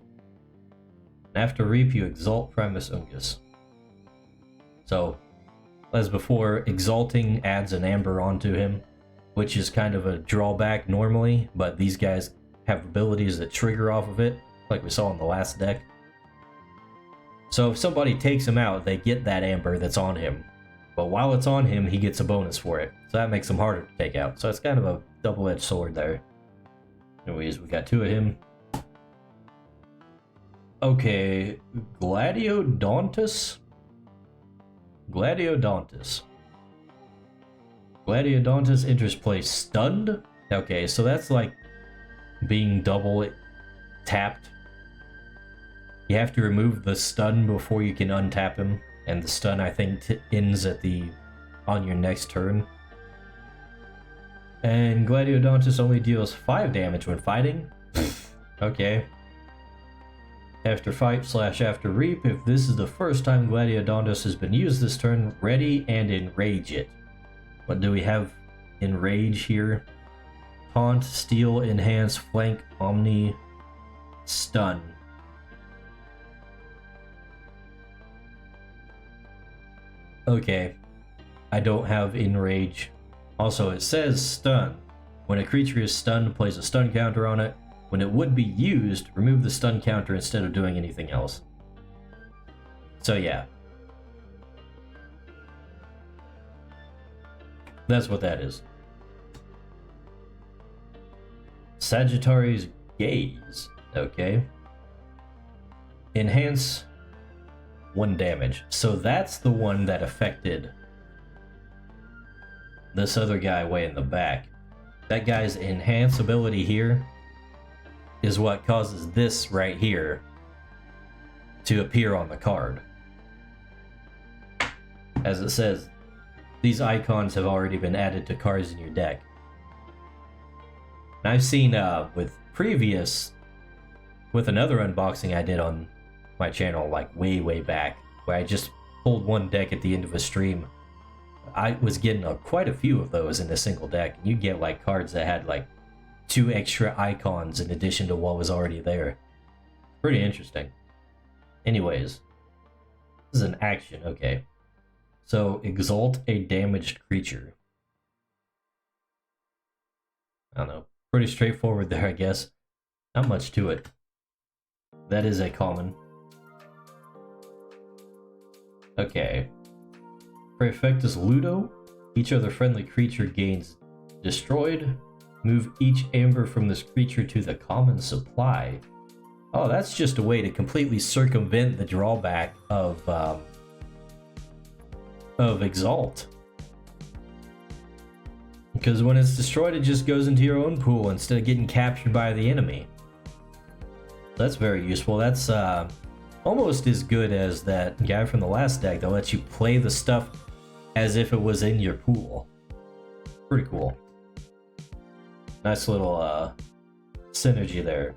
After Reap, you exalt Primus Unguis. So, as before, exalting adds an amber onto him, which is kind of a drawback normally, but these guys have abilities that trigger off of it, like we saw in the last deck. So if somebody takes him out, they get that amber that's on him. But while it's on him, he gets a bonus for it. So that makes him harder to take out. So it's kind of a double-edged sword there. Anyways, we got 2 of him. Okay, Gladiodontus? Gladiodontus. Gladiodontus enters play stunned? Okay, so that's like being double tapped. You have to remove the stun before you can untap him. And the stun, I think, ends at on your next turn. And Gladiodontus only deals 5 damage when fighting. Okay. After fight / after reap, if this is the first time Gladiodontus has been used this turn, ready and enrage it. What do we have? Enrage here. Taunt, steal, enhance, flank, omni, stun. Okay, I don't have enrage. Also, it says stun. When a creature is stunned, plays a stun counter on it. When it would be used, remove the stun counter instead of doing anything else. So yeah. That's what that is. Sagittarius Gaze. Okay. Enhance 1 damage. So that's the one that affected this other guy way in the back. That guy's enhance ability here is what causes this right here to appear on the card. As it says, these icons have already been added to cards in your deck. And I've seen with another unboxing I did on my channel like way back, where I just pulled one deck at the end of a stream. I was getting quite a few of those in a single deck. You get like cards that had like 2 extra icons in addition to what was already there. Pretty interesting. Anyways, this is an action. Okay, so exalt a damaged creature. I don't know, pretty straightforward there, I guess. Not much to it. That is a common. Okay. For effect is Ludo. Each other friendly creature gains destroyed. Move each amber from this creature to the common supply. Oh, that's just a way to completely circumvent the drawback of Exalt. Because when it's destroyed, it just goes into your own pool instead of getting captured by the enemy. That's very useful. That's almost as good as that guy from the last deck that lets you play the stuff as if it was in your pool. Pretty cool. Nice little synergy there.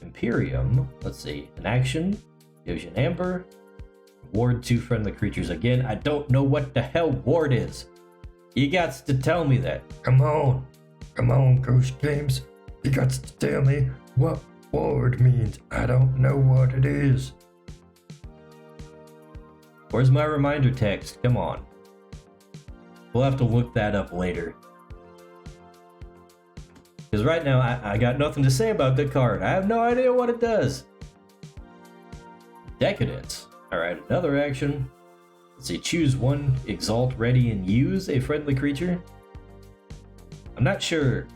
Imperium, let's see, an action, gives you an amber, ward 2 friendly creatures. Again, I don't know what the hell ward is. You got to tell me that. Come on, Ghost Games. You got to tell me what ward means. I don't know what it is. Where's my reminder text? Come on. We'll have to look that up later. Because right now, I got nothing to say about the card. I have no idea what it does. Decadence. Alright, another action. Let's see, choose one, exalt, ready, and use a friendly creature. I'm not sure.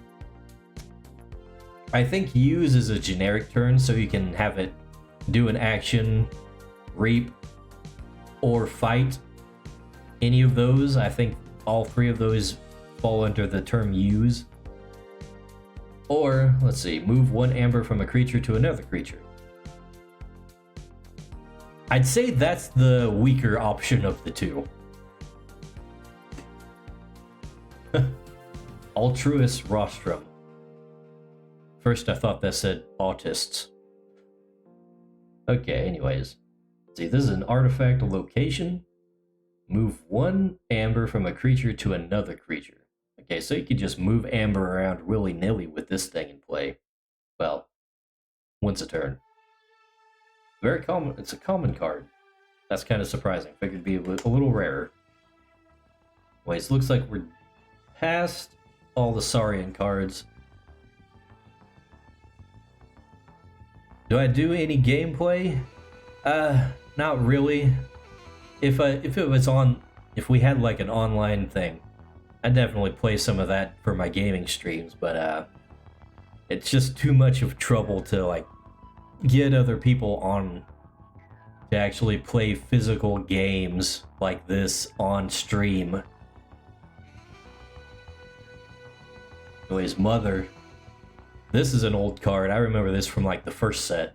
I think use is a generic turn, so you can have it do an action, reap, or fight. Any of those, I think all 3 of those fall under the term use. Or, let's see, move 1 amber from a creature to another creature. I'd say that's the weaker option of the 2. Altruist Rostrum. First I thought that said autists. Okay, anyways. See, this is an artifact location. Move 1 amber from a creature to another creature. Okay, so you could just move amber around willy-nilly with this thing in play. Well, once a turn. Very common. It's a common card. That's kind of surprising. Figured it'd be a little rarer. Anyways, looks like we're past all the Saurian cards. Do I do any gameplay? Not really. If we had like an online thing, I'd definitely play some of that for my gaming streams, but it's just too much of trouble to like get other people on to actually play physical games like this on stream. Anyways, Mother. This is an old card. I remember this from like the first set.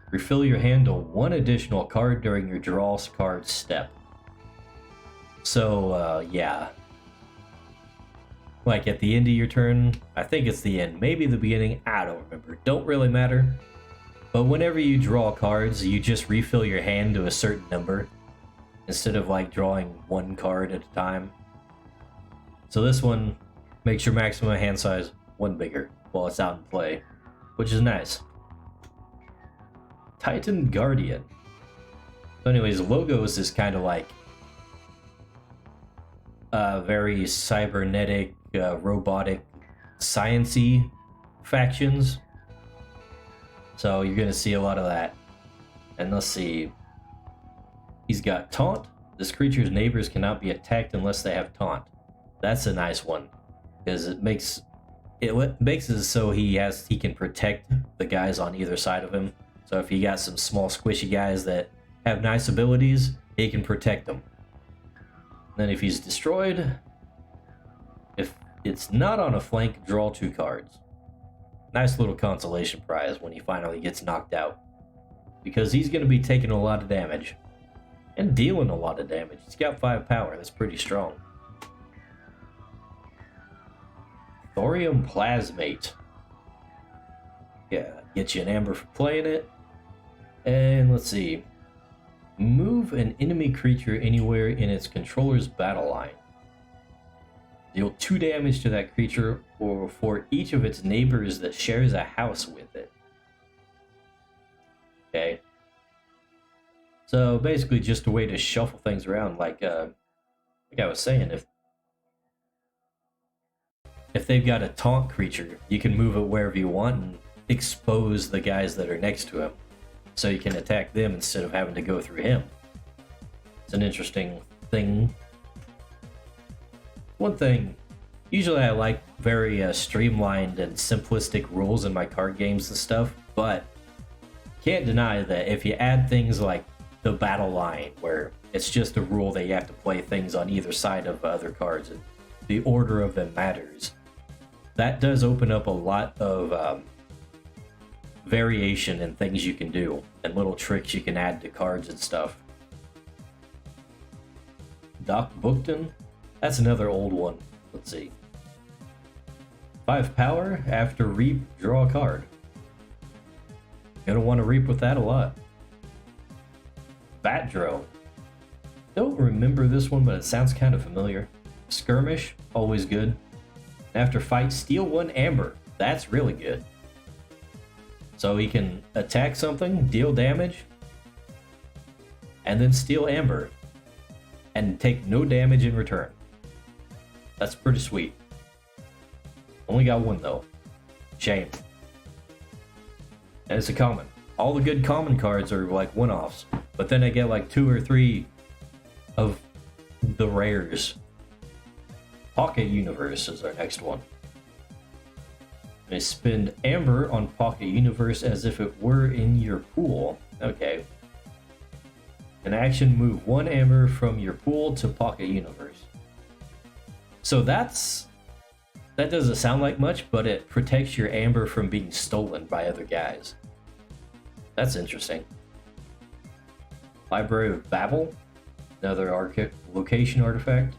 Refill your hand to 1 additional card during your draw card step. So, yeah. Like at the end of your turn, I think it's the end, maybe the beginning, I don't remember. Don't really matter. But whenever you draw cards, you just refill your hand to a certain number instead of like drawing 1 card at a time. So this one makes your maximum hand size 1 bigger while it's out in play, which is nice. Titan Guardian. So anyways, Logos is kind of like very cybernetic, robotic, science-y factions. So you're going to see a lot of that. And let's see. He's got Taunt. This creature's neighbors cannot be attacked unless they have Taunt. That's a nice one. Because it makes it so he can protect the guys on either side of him. So if you got some small squishy guys that have nice abilities, he can protect them. Then if he's destroyed, if it's not on a flank, draw 2 cards. Nice little consolation prize when he finally gets knocked out. Because he's going to be taking a lot of damage. And dealing a lot of damage. He's got 5 power, that's pretty strong. Thorium Plasmate. Yeah, get you an amber for playing it. And let's see. Move an enemy creature anywhere in its controller's battle line. Deal 2 damage to that creature or for each of its neighbors that shares a house with it. Okay. So basically just a way to shuffle things around, like I was saying, if they've got a taunt creature, you can move it wherever you want and expose the guys that are next to him, so you can attack them instead of having to go through him. It's an interesting thing. One thing Usually I like very streamlined and simplistic rules in my card games and stuff, but can't deny that if you add things like the battle line, where it's just a rule that you have to play things on either side of other cards and the order of them matters, that does open up a lot of variation in things you can do and little tricks you can add to cards and stuff. Doc Bookton? That's another old one. Let's see. 5 power, after reap, draw a card. Gonna want to reap with that a lot. Bat Drone. Don't remember this one, but it sounds kind of familiar. Skirmish, always good. After fight, steal 1 amber. That's really good. So he can attack something, deal damage, and then steal amber, and take no damage in return. That's pretty sweet. Only got 1 though. Shame. And it's a common. All the good common cards are like one-offs, but then I get like 2 or 3 of the rares. Pocket Universe is our next one. I spend amber on Pocket Universe as if it were in your pool. Okay. An action, move 1 amber from your pool to Pocket Universe. So that doesn't sound like much, but it protects your amber from being stolen by other guys. That's interesting. Library of Babel, another location artifact.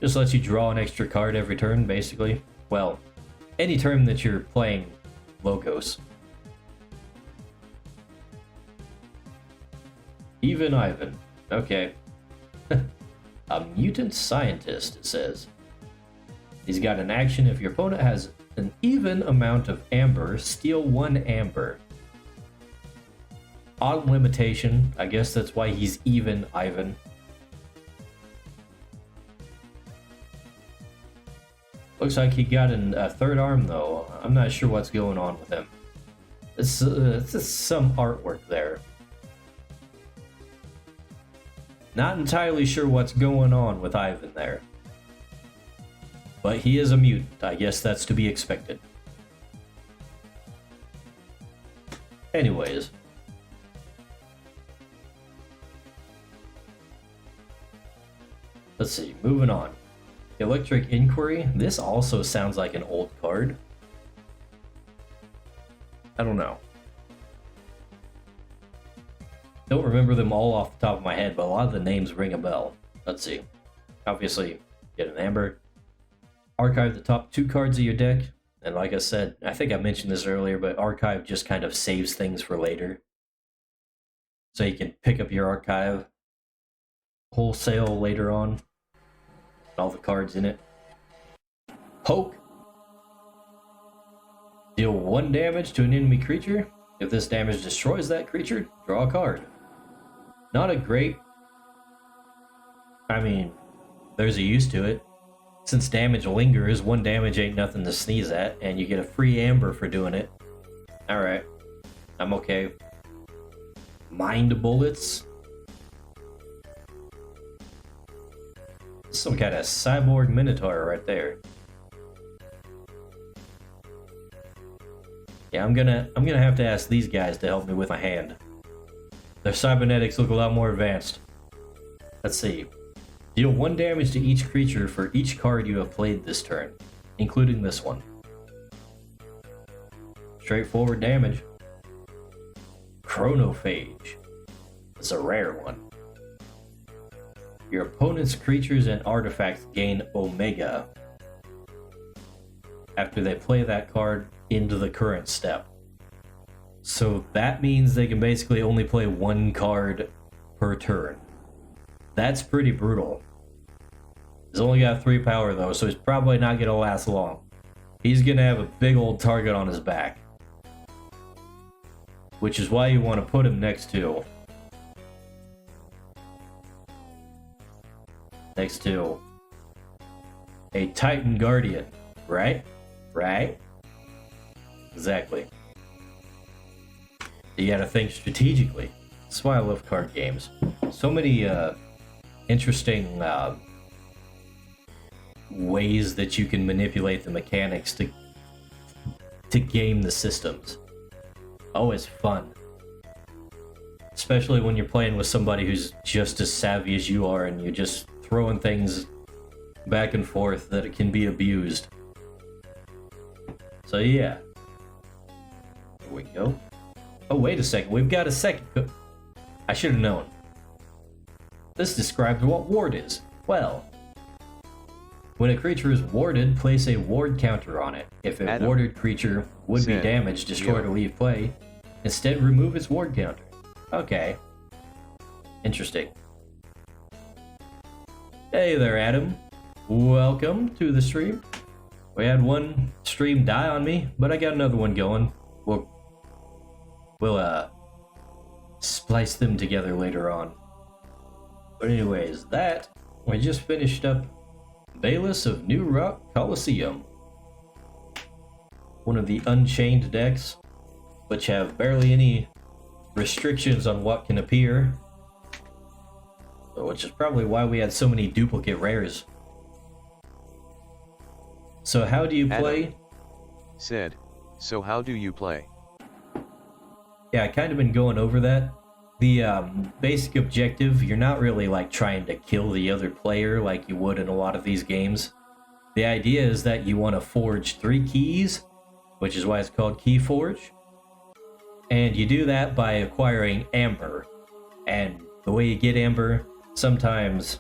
Just lets you draw an extra card every turn, basically. Well, any turn that you're playing Logos. Even Ivan. Okay. A mutant scientist, it says. He's got an action. If your opponent has an even amount of amber, steal 1 amber. Odd limitation. I guess that's why he's even Ivan. Looks like he got a 3rd arm though. I'm not sure what's going on with him. It's just some artwork there. Not entirely sure what's going on with Ivan there. But he is a mutant. I guess that's to be expected. Anyways. Let's see, moving on. Electric Inquiry. This also sounds like an old card. I don't know. Don't remember them all off the top of my head, but a lot of the names ring a bell. Let's see. Obviously, get an amber. Archive the top 2 cards of your deck. And like I said, I think I mentioned this earlier, but archive just kind of saves things for later. So you can pick up your archive wholesale later on. All the cards in it. Poke. Deal 1 damage to an enemy creature. If this damage destroys that creature, draw a card. Not a great... I mean, there's a use to it. Since damage lingers, 1 damage ain't nothing to sneeze at, and you get a free amber for doing it. Alright. I'm okay. Mind Bullets. Some kind of cyborg minotaur right there. Yeah, I'm gonna have to ask these guys to help me with my hand. Their cybernetics look a lot more advanced. Let's see. Deal 1 damage to each creature for each card you have played this turn, including this one. Straightforward damage. Chronophage. It's a rare one. Your opponent's creatures and artifacts gain Omega after they play that card into the current step. So that means they can basically only play 1 card per turn. That's pretty brutal. He's only got 3 power though, so he's probably not going to last long. He's going to have a big old target on his back. Which is why you want to put him next to a Titan Guardian, right? Right? Exactly. You gotta think strategically. That's why I love card games. So many interesting ways that you can manipulate the mechanics to game the systems. Always fun. Especially when you're playing with somebody who's just as savvy as you are and you're just throwing things back and forth that it can be abused. So yeah. There we go. Oh, wait a second. We've got a second. I should have known. This describes what ward is. Well, when a creature is warded, place a ward counter on it. If a warded creature would be damaged, destroyed, or leave play, instead remove its ward counter. Okay. Interesting. Hey there, Adam. Welcome to the stream. We had one stream die on me, but I got another one going. We'll splice them together later on. But anyways, we just finished up Bayless of New Rock Coliseum. One of the Unchained decks, which have barely any restrictions on what can appear. Which is probably why we had so many duplicate rares. So how do you play? Adam said, so how do you play? Yeah, I kind of been going over that. The basic objective, you're not really like trying to kill the other player like you would in a lot of these games. The idea is that you want to forge 3 keys, which is why it's called Keyforge. And you do that by acquiring amber. And the way you get amber, sometimes,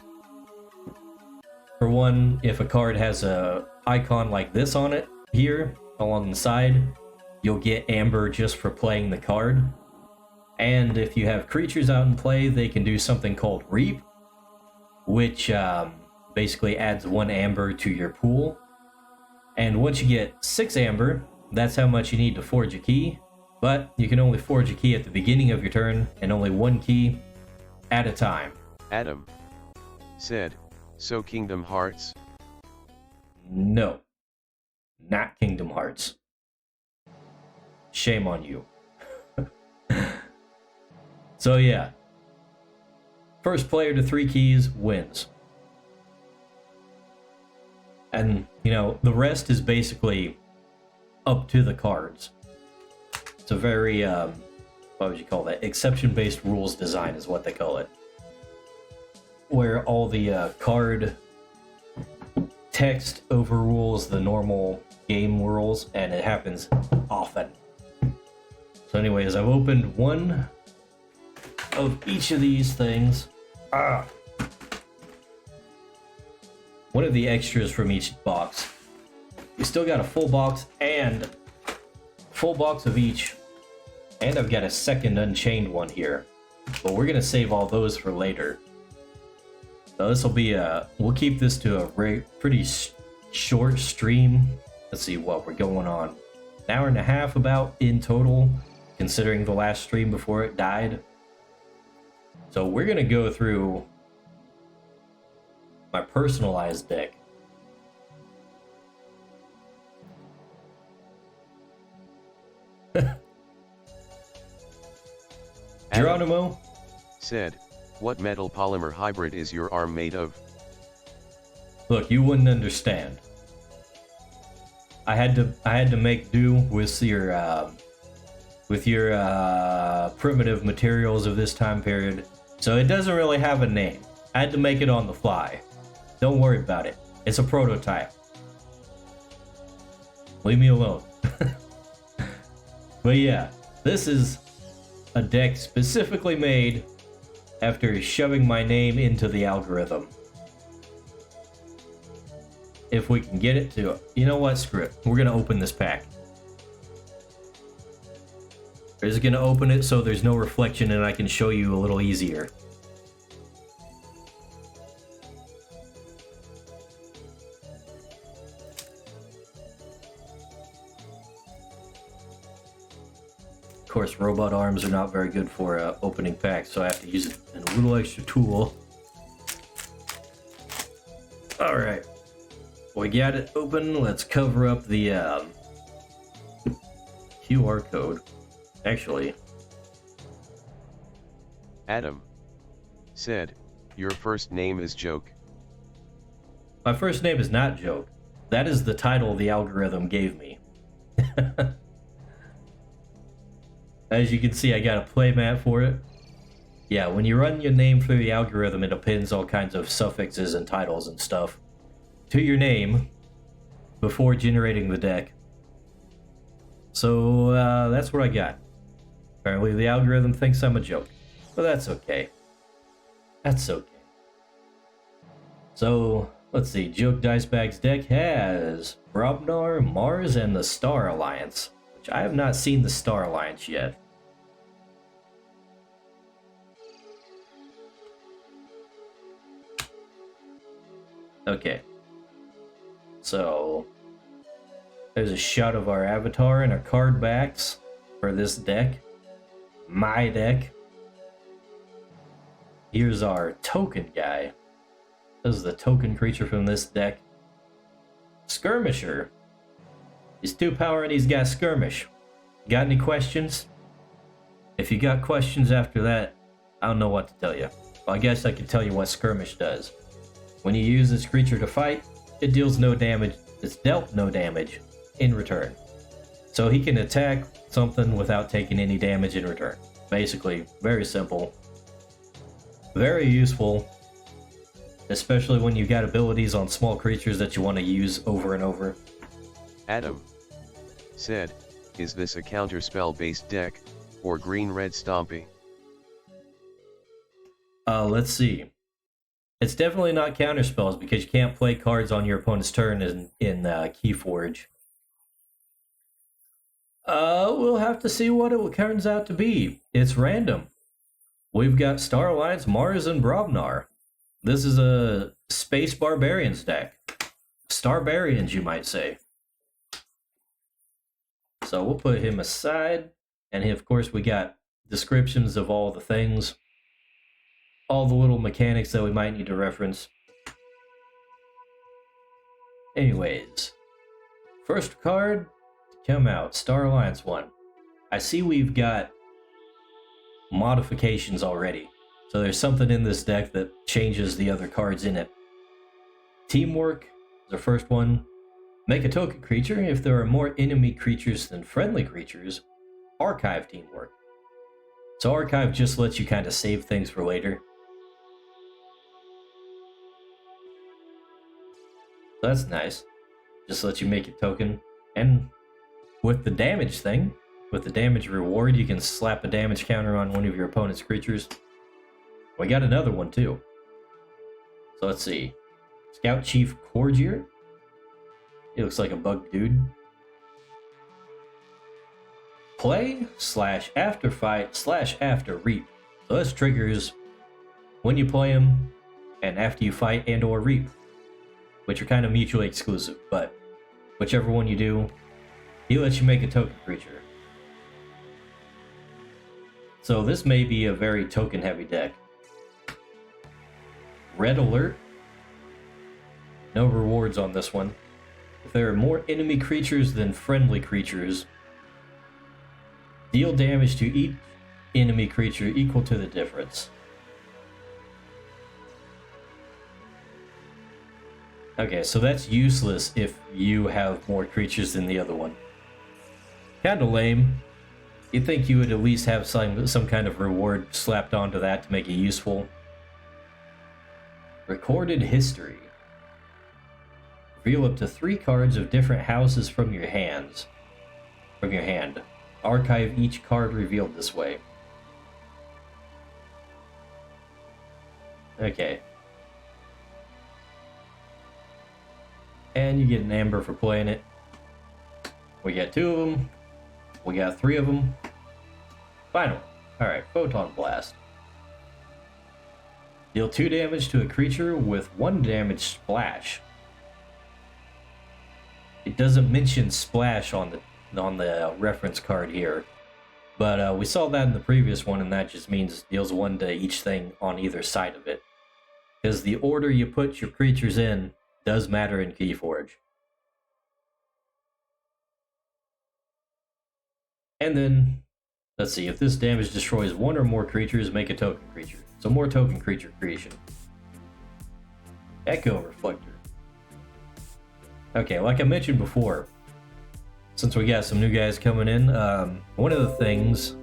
for one, if a card has a icon like this on it here along the side, you'll get amber just for playing the card. And if you have creatures out in play, they can do something called Reap, which basically adds 1 amber to your pool. And once you get 6 amber, that's how much you need to forge a key. But you can only forge a key at the beginning of your turn, and only 1 key at a time. Adam said, so Kingdom Hearts? No, not Kingdom Hearts. Shame on you. So yeah, first player to 3 keys wins. And, you know, the rest is basically up to the cards. It's a very, what would you call that? Exception-based rules design is what they call it. Where all the card text overrules the normal game rules, and it happens often. So anyways, I've opened 1 of each of these things. One of the extras from each box. We still got a full box and full box of each. And I've got a second Unchained one here. But we're gonna save all those for later. So this will be we'll keep this to a pretty short stream. Let's see what we're going on. An hour and a half about in total, considering the last stream before it died. So we're gonna go through my personalized deck. Geronimo said, what metal polymer hybrid is your arm made of? Look, you wouldn't understand. I had to make do with your primitive materials of this time period. So it doesn't really have a name. I had to make it on the fly. Don't worry about it. It's a prototype. Leave me alone. But yeah, this is a deck specifically made after shoving my name into the algorithm. If we can get it to... You know what? Screw it. We're going to open this pack. We're just going to open it so there's no reflection and I can show you a little easier. Of course, robot arms are not very good for opening packs, so I have to use a little extra tool. Alright. We got it open. Let's cover up the QR code. Actually, Adam said, your first name is Joke. My first name is not Joke. That is the title the algorithm gave me. As you can see, I got a playmat for it. Yeah, when you run your name through the algorithm, it appends all kinds of suffixes and titles and stuff to your name before generating the deck. So that's what I got. Apparently the algorithm thinks I'm a joke, but that's okay. That's okay. So let's see, Joke Dice Bag's deck has Brobnar, Mars, and the Star Alliance, which I have not seen the Star Alliance yet. Okay. So there's a shot of our avatar and our card backs for this deck. My deck. Here's our token guy. This is the token creature from this deck. Skirmisher. He's 2 power and he's got skirmish. Got any questions? If you got questions after that, I don't know what to tell you. Well, I guess I can tell you what skirmish does. When you use this creature to fight, it deals no damage. It's dealt no damage in return. So he can attack something without taking any damage in return. Basically, very simple. Very useful. Especially when you got abilities on small creatures that you want to use over and over. Adam said, is this a counterspell based deck, or green-red stompy? Let's see. It's definitely not counterspells because you can't play cards on your opponent's turn in Keyforge. We'll have to see what it turns out to be. It's random. We've got Star Alliance, Mars, and Brobnar. This is a Space Barbarians deck. Starbarians, you might say. So we'll put him aside. And of course, we got descriptions of all the things. All the little mechanics that we might need to reference. Anyways. First card to come out. Star Alliance 1. I see we've got modifications already. So there's something in this deck that changes the other cards in it. Teamwork is the first one. Make a token creature. If there are more enemy creatures than friendly creatures, archive teamwork. So archive just lets you kind of save things for later. That's nice. Just lets you make a token. And with the damage thing, with the damage reward, you can slap a damage counter on one of your opponent's creatures. We got another one too. So let's see. Scout Chief Corgier. He looks like a bug dude. Play / after fight / after reap. So this triggers when you play him and after you fight and or reap, which are kind of mutually exclusive, but whichever one you do, he lets you make a token creature. So this may be a very token heavy deck. Red Alert. No rewards on this one. If there are more enemy creatures than friendly creatures, deal damage to each enemy creature equal to the difference. Okay, so that's useless if you have more creatures than the other one. Kinda lame. You'd think you would at least have some kind of reward slapped onto that to make it useful. Recorded history. Reveal up to 3 cards of different houses from your hand. Archive each card revealed this way. Okay. And you get an amber for playing it. We got 2 of them. We got 3 of them. Final. Alright, Photon Blast. Deal 2 damage to a creature with 1 damage splash. It doesn't mention splash on the reference card here, but we saw that in the previous one, and that just means deals 1 to each thing on either side of it. Because the order you put your creatures in does matter in Keyforge. And then, let's see, if this damage destroys 1 or more creatures, make a token creature. So more token creature creation. Echo Reflector. Okay, like I mentioned before, since we got some new guys coming in, one of the things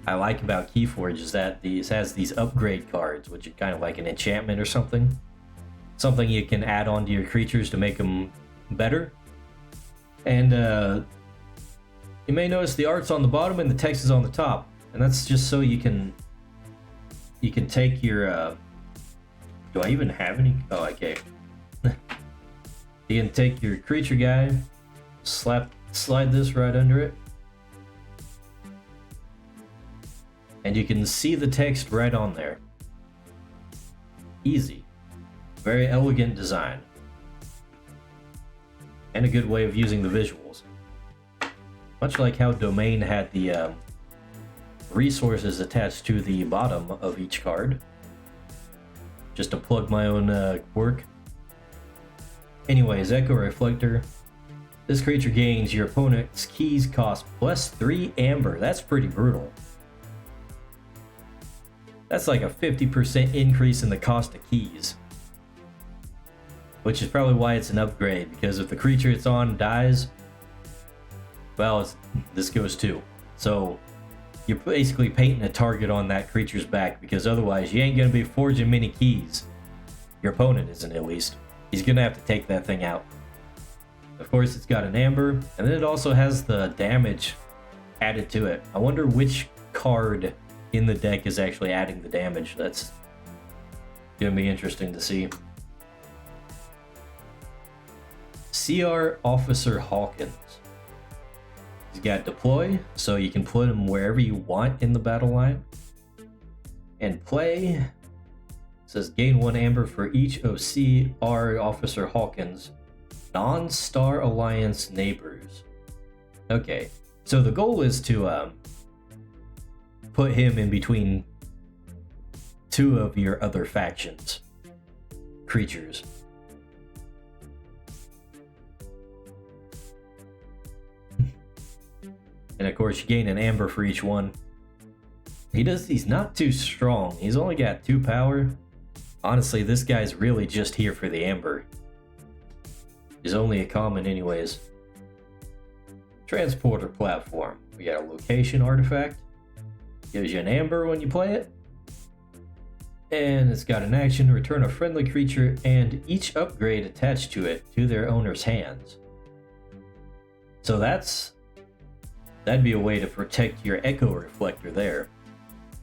I like about Keyforge is that these has these upgrade cards, which are kind of like an enchantment or something. Something you can add on to your creatures to make them better. And you may notice the art's on the bottom and the text is on the top. And that's just so you can take your do I even have any? Oh, okay. You can take your creature guy, slide this right under it, and you can see the text right on there. Easy. Very elegant design. And a good way of using the visuals. Much like how Domain had the resources attached to the bottom of each card. Just to plug my own quirk. Anyways, Echo Reflector. This creature gains your opponent's keys cost plus 3 amber. That's pretty brutal. That's like a 50% increase in the cost of keys. Which is probably why it's an upgrade, because if the creature it's on dies, well, this goes too. So you're basically painting a target on that creature's back, because otherwise you ain't going to be forging many keys. Your opponent isn't, at least. He's going to have to take that thing out. Of course, it's got an amber, and then it also has the damage added to it. I wonder which card in the deck is actually adding the damage. That's going to be interesting to see. CR Officer Hawkins. He's got deploy, so you can put him wherever you want in the battle line. And play. It says gain 1 amber for each of CR Officer Hawkins non-Star Alliance neighbors. Okay, so the goal is to put him in between 2 of your other factions. Creatures. And of course you gain an amber for each one. He's not too strong. He's only got 2 power. Honestly, this guy's really just here for the amber. He's only a common anyways. Transporter platform. We got a location artifact. Gives you an amber when you play it. And it's got an action to return a friendly creature and each upgrade attached to it to their owner's hands. So that'd be a way to protect your Echo Reflector there.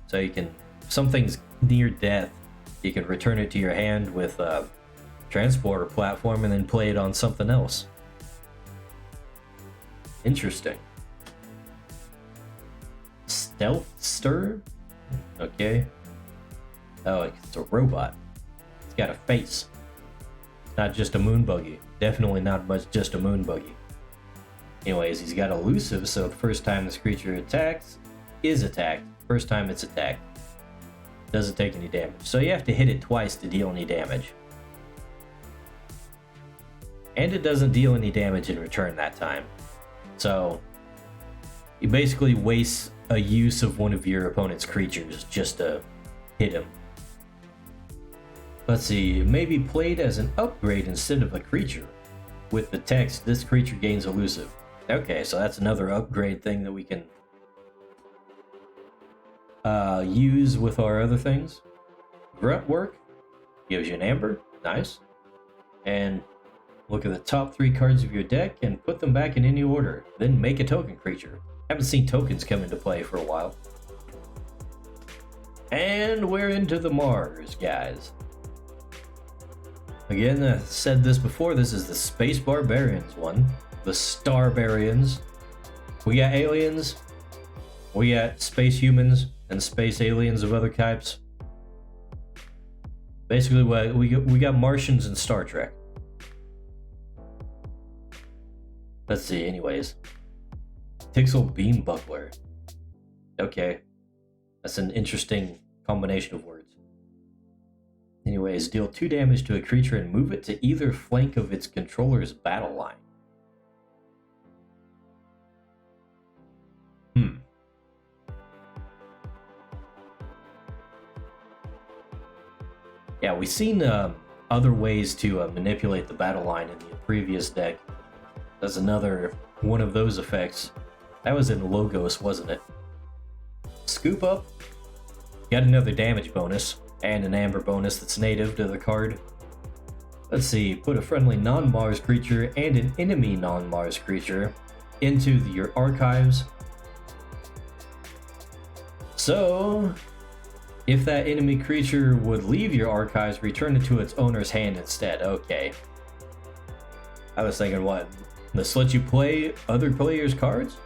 So you can, if something's near death, you can return it to your hand with a transporter platform and then play it on something else. Interesting. Stealth Stir? Okay. Oh, it's a robot. It's got a face. Not just a moon buggy. Definitely not much just a moon buggy. Anyways, he's got elusive, so the first time this creature attacks, is attacked. First time it's attacked, doesn't take any damage. So you have to hit it twice to deal any damage. And it doesn't deal any damage in return that time. So you basically waste a use of one of your opponent's creatures just to hit him. Let's see, it may be played as an upgrade instead of a creature. With the text, this creature gains elusive. Okay, so that's another upgrade thing that we can use with our other things. Grunt Work gives you an amber. Nice. And look at the top 3 cards of your deck and put them back in any order. Then make a token creature. Haven't seen tokens come into play for a while. And we're into the Mars, guys. Again, I said this before, this is the Space Barbarians one. The Starbarians. We got aliens. We got space humans and space aliens of other types. Basically, we got Martians in Star Trek. Let's see, anyways. Tixel Beam Buckler. Okay. That's an interesting combination of words. Anyways, deal 2 damage to a creature and move it to either flank of its controller's battle line. Yeah, we've seen other ways to manipulate the battle line in the previous deck. That's another one of those effects. That was in Logos, wasn't it? Scoop up. Got another damage bonus, and an amber bonus that's native to the card. Let's see, put a friendly non-Mars creature and an enemy non-Mars creature into your archives. So, if that enemy creature would leave your archives, return it to its owner's hand instead. Okay. I was thinking, what? This lets you play other players' cards?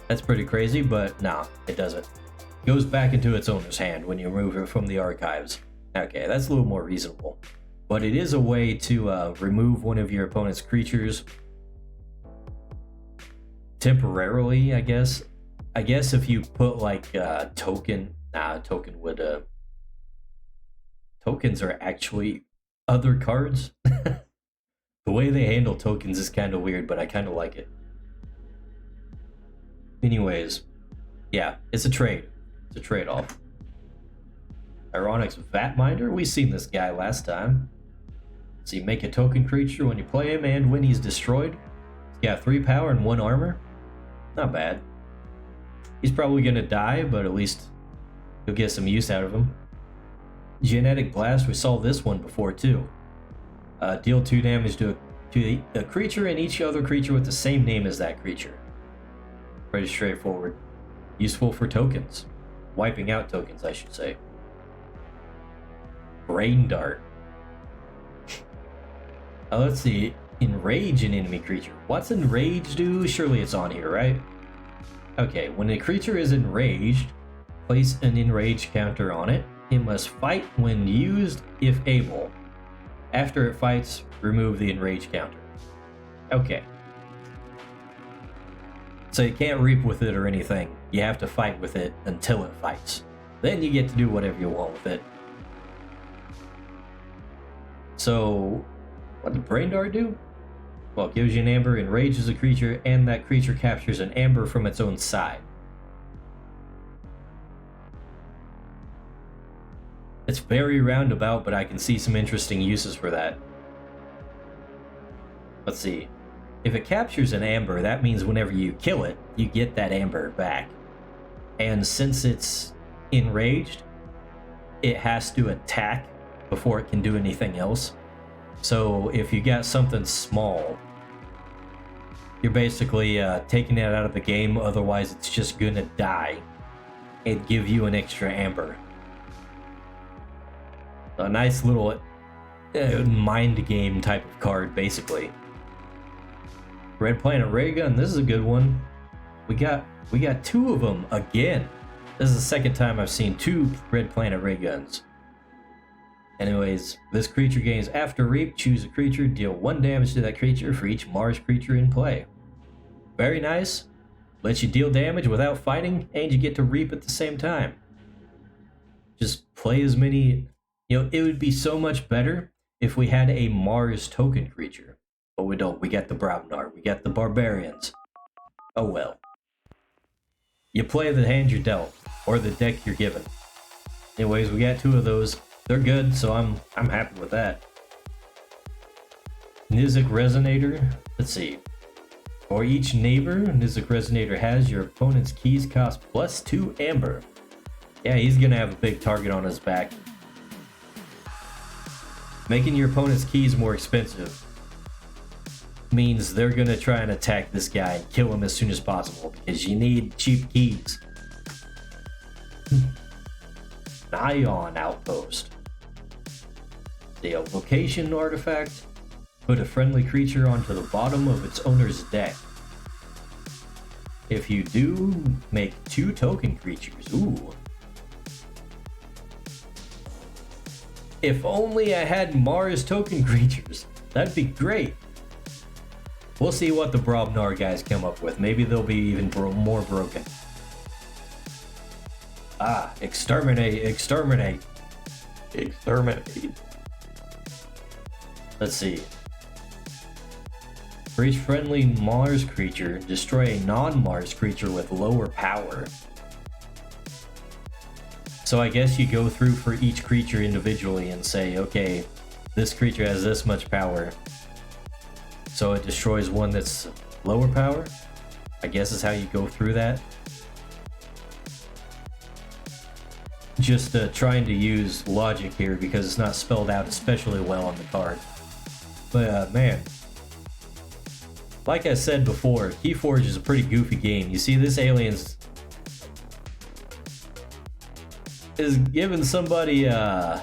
That's pretty crazy, but nah, it doesn't. It goes back into its owner's hand when you remove it from the archives. Okay, that's a little more reasonable. But it is a way to remove one of your opponent's creatures temporarily, I guess. I guess if you put like token, token would tokens are actually other cards. The way they handle tokens is kind of weird, but I kind of like it. Anyways, yeah, it's a trade. It's a trade-off. Ironic's Vatminder, we've seen this guy last time. So you make a token creature when you play him and when he's destroyed. He's got 3 power and 1 armor. Not bad. He's probably gonna die, but at least you'll get some use out of him. Genetic Blast, we saw this one before too. Deal 2 damage to a creature and each other creature with the same name as that creature. Pretty straightforward. Useful for tokens. Wiping out tokens, I should say. Brain Dart. Let's see. Enrage an enemy creature. What's Enrage do? Surely it's on here, right? Okay, when a creature is enraged, place an enrage counter on it. It must fight when used, if able. After it fights, remove the enrage counter. Okay. So you can't reap with it or anything. You have to fight with it until it fights. Then you get to do whatever you want with it. So, what did Brain Dart do? Well, it gives you an amber, enrages a creature, and that creature captures an amber from its own side. It's very roundabout, but I can see some interesting uses for that. Let's see. If it captures an amber, that means whenever you kill it, you get that amber back. And since it's enraged, it has to attack before it can do anything else. So if you got something small, you're basically taking it out of the game, otherwise it's just gonna die and give you an extra amber. A nice little mind game type of card, basically. Red Planet Ray Gun, this is a good one. We got 2 of them again. This is the second time I've seen 2 Red Planet Ray Guns. Anyways, this creature gains after reap, choose a creature, deal 1 damage to that creature for each Mars creature in play. Very nice. Lets you deal damage without fighting, and you get to reap at the same time. Just play as many... You know, it would be so much better if we had a Mars token creature. But we don't. We got the Brobnar. We got the Barbarians. Oh well. You play the hand you're dealt, or the deck you're given. Anyways, we got 2 of those. They're good, so I'm happy with that. Nizik Resonator. Let's see. For each neighbor Nizik Resonator has, your opponent's keys cost +2 amber. Yeah, he's gonna have a big target on his back. Making your opponent's keys more expensive means they're gonna try and attack this guy and kill him as soon as possible, because you need cheap keys. An Ion Outpost. The location artifact. Put a friendly creature onto the bottom of its owner's deck. If you do, make 2 token creatures. Ooh. If only I had Mars token creatures. That'd be great. We'll see what the Brobnar guys come up with. Maybe they'll be even more broken. Ah, exterminate, exterminate. Exterminate. Let's see. For each friendly Mars creature, destroy a non-Mars creature with lower power. So I guess you go through for each creature individually and say, okay, this creature has this much power. so it destroys one that's lower power. I guess is how you go through that. Just trying to use logic here because it's not spelled out especially well on the card. But man, like I said before, Keyforge is a pretty goofy game. You see, this alien's is giving somebody a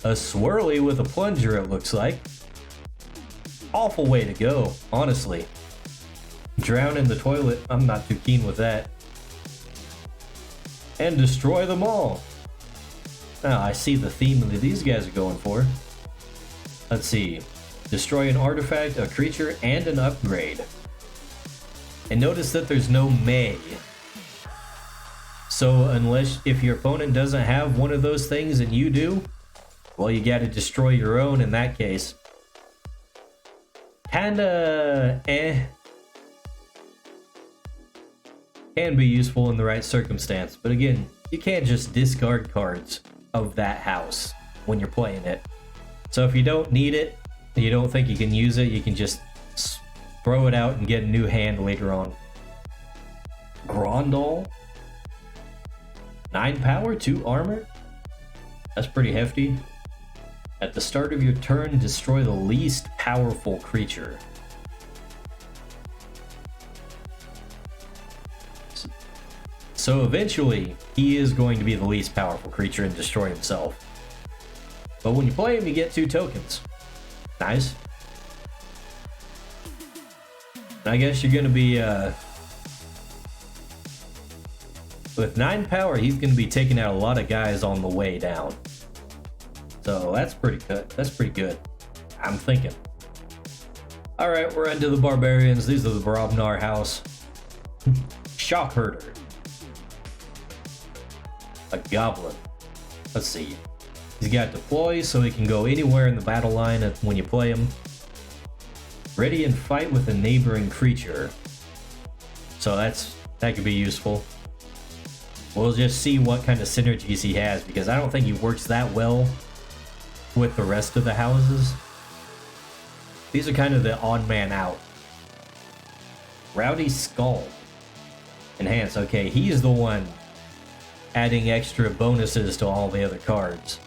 swirly with a plunger, it looks like. Awful way to go, honestly. Drown in the toilet, I'm not too keen with that. And destroy them all. Now, I see the theme that these guys are going for. Let's see. Destroy an artifact, a creature, and an upgrade. And notice that there's no may. So if your opponent doesn't have one of those things and you do, well, you gotta destroy your own in that case. Kinda can be useful in the right circumstance, but again, you can't just discard cards of that house when you're playing it. So if you don't need it, you don't think you can use it, you can just throw it out and get a new hand later on. Grondal? 9 power, 2 armor? That's pretty hefty. At the start of your turn, destroy the least powerful creature. So eventually, he is going to be the least powerful creature and destroy himself. But when you play him, you get 2 tokens. Nice. And I guess you're going to be... with 9 power, he's going to be taking out a lot of guys on the way down. So that's pretty good. That's pretty good. I'm thinking. Alright, we're into the barbarians. These are the Brobnar house. Shock Herder. A goblin. Let's see. He's got deploy, so he can go anywhere in the battle line when you play him. Ready and fight with a neighboring creature. So that could be useful. We'll just see what kind of synergies he has, because I don't think he works that well with the rest of the houses. These are kind of the odd man out. Rowdy Skull. Enhance. Okay, he's the one adding extra bonuses to all the other cards.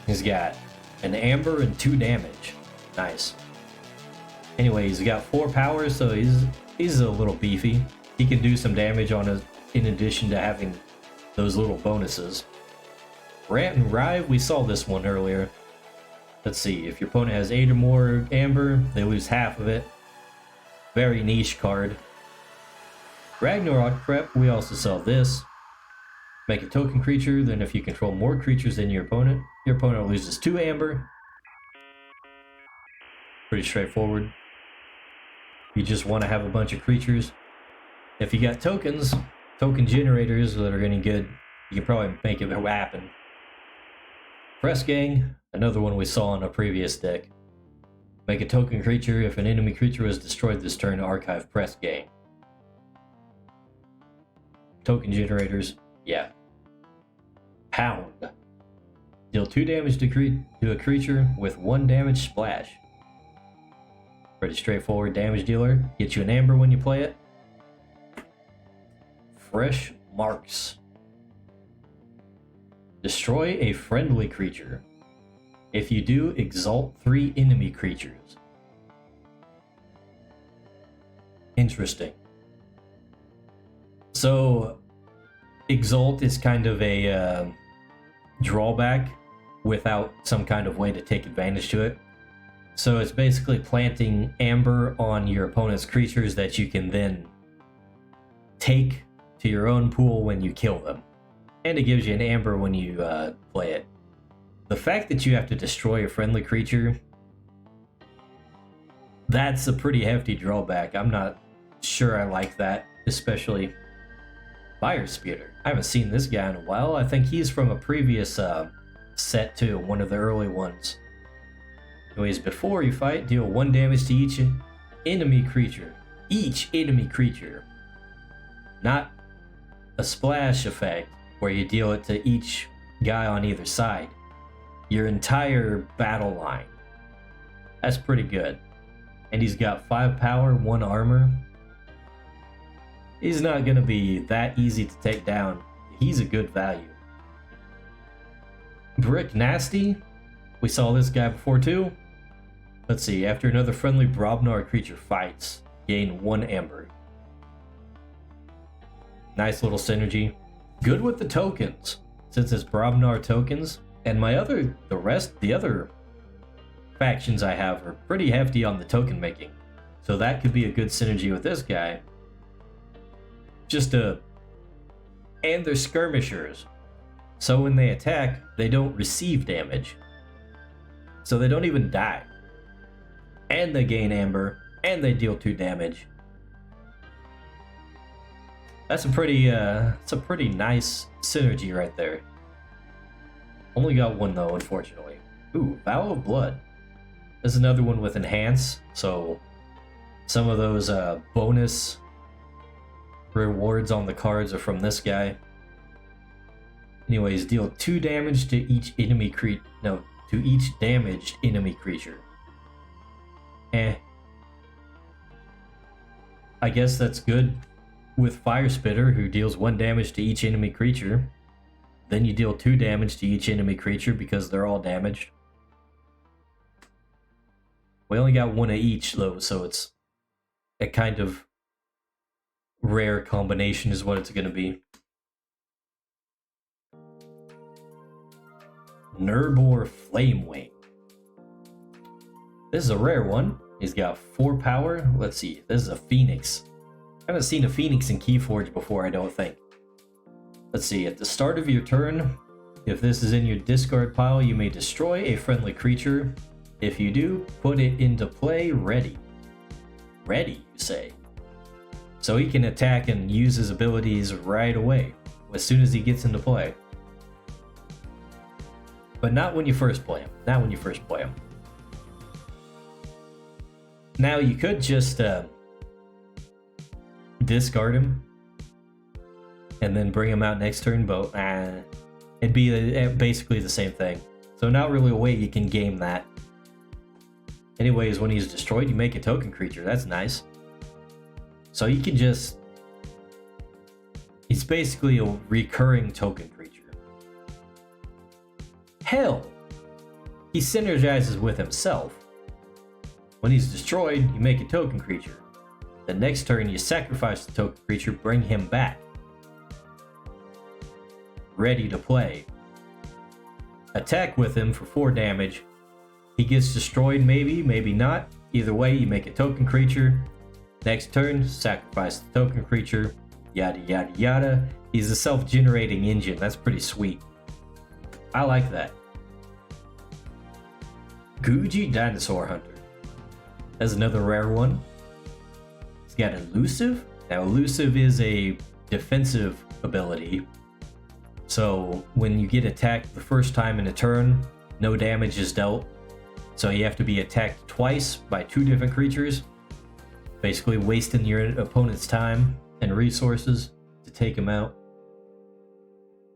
He's got an amber and 2 damage. Nice. Anyway, he's got 4 powers, so he's a little beefy. He can do some damage on us in addition to having those little bonuses. Rant and Rive, we saw this one earlier. Let's see, if your opponent has 8 or more amber, they lose half of it. Very niche card. Ragnarok Prep, we also saw this. Make a token creature, then if you control more creatures than your opponent loses 2 amber. Pretty straightforward. You just want to have a bunch of creatures. If you got tokens, token generators that are any good, you can probably make it happen. Press Gang, another one we saw in a previous deck. Make a token creature. If an enemy creature was destroyed this turn, archive Press Gang. Token generators, yeah. Pound. Deal 2 damage to a creature with 1 damage splash. Pretty straightforward damage dealer. Get you an amber when you play it. Fresh Marks. Destroy a friendly creature. If you do, exalt 3 enemy creatures. Interesting. So, exalt is kind of a drawback without some kind of way to take advantage to it. So it's basically planting amber on your opponent's creatures that you can then take to your own pool when you kill them. And it gives you an amber when you play it. The fact that you have to destroy a friendly creature, that's a pretty hefty drawback. I'm not sure I like that, especially Fire Speeder. I haven't seen this guy in a while. I think he's from a previous set too, one of the early ones. Anyways, before you fight, deal 1 damage to each enemy creature. Each enemy creature. Not a splash effect where you deal it to each guy on either side. Your entire battle line. That's pretty good. And he's got 5 power, 1 armor. He's not going to be that easy to take down. He's a good value. Brick Nasty. We saw this guy before too. Let's see. After another friendly Brobnar creature fights, gain 1 amber. Nice little synergy. Good with the tokens, since it's Brobnar tokens. And the other factions I have are pretty hefty on the token making. So that could be a good synergy with this guy. And they're skirmishers. So when they attack, they don't receive damage. So they don't even die. And they gain amber, and they deal 2 damage. That's a pretty nice synergy right there. Only got 1 though, unfortunately. Ooh, Vow of Blood. There's another one with Enhance, so some of those bonus rewards on the cards are from this guy. Anyways, deal 2 damage to each damaged enemy creature. I guess that's good with Fire Spitter, who deals 1 damage to each enemy creature. Then you deal 2 damage to each enemy creature because they're all damaged. We only got 1 of each though, so it's a kind of rare combination is what it's going to be. Nurbor Flamewing. This is a rare one. He's got 4 power. Let's see. This is a Phoenix. I haven't seen a Phoenix in Keyforge before, I don't think. Let's see. At the start of your turn, if this is in your discard pile, you may destroy a friendly creature. If you do, put it into play ready. Ready, you say. So he can attack and use his abilities right away, as soon as he gets into play. But not when you first play him. Not when you first play him. Now you could just discard him and then bring him out next turn, but it'd be basically the same thing. So not really a way you can game that. Anyways, when he's destroyed, you make a token creature. That's nice. So you can just... He's basically a recurring token creature. Hell! He synergizes with himself. When he's destroyed, you make a token creature. The next turn, you sacrifice the token creature, bring him back. Ready to play. Attack with him for 4 damage. He gets destroyed, maybe, maybe not. Either way, you make a token creature. Next turn, sacrifice the token creature. Yada yada yada. He's a self-generating engine. That's pretty sweet. I like that. Guji Dinosaur Hunter. That's another rare one. He's got Elusive. Now, Elusive is a defensive ability. So, when you get attacked the first time in a turn, no damage is dealt. So you have to be attacked twice by 2 different creatures, basically wasting your opponent's time and resources to take him out.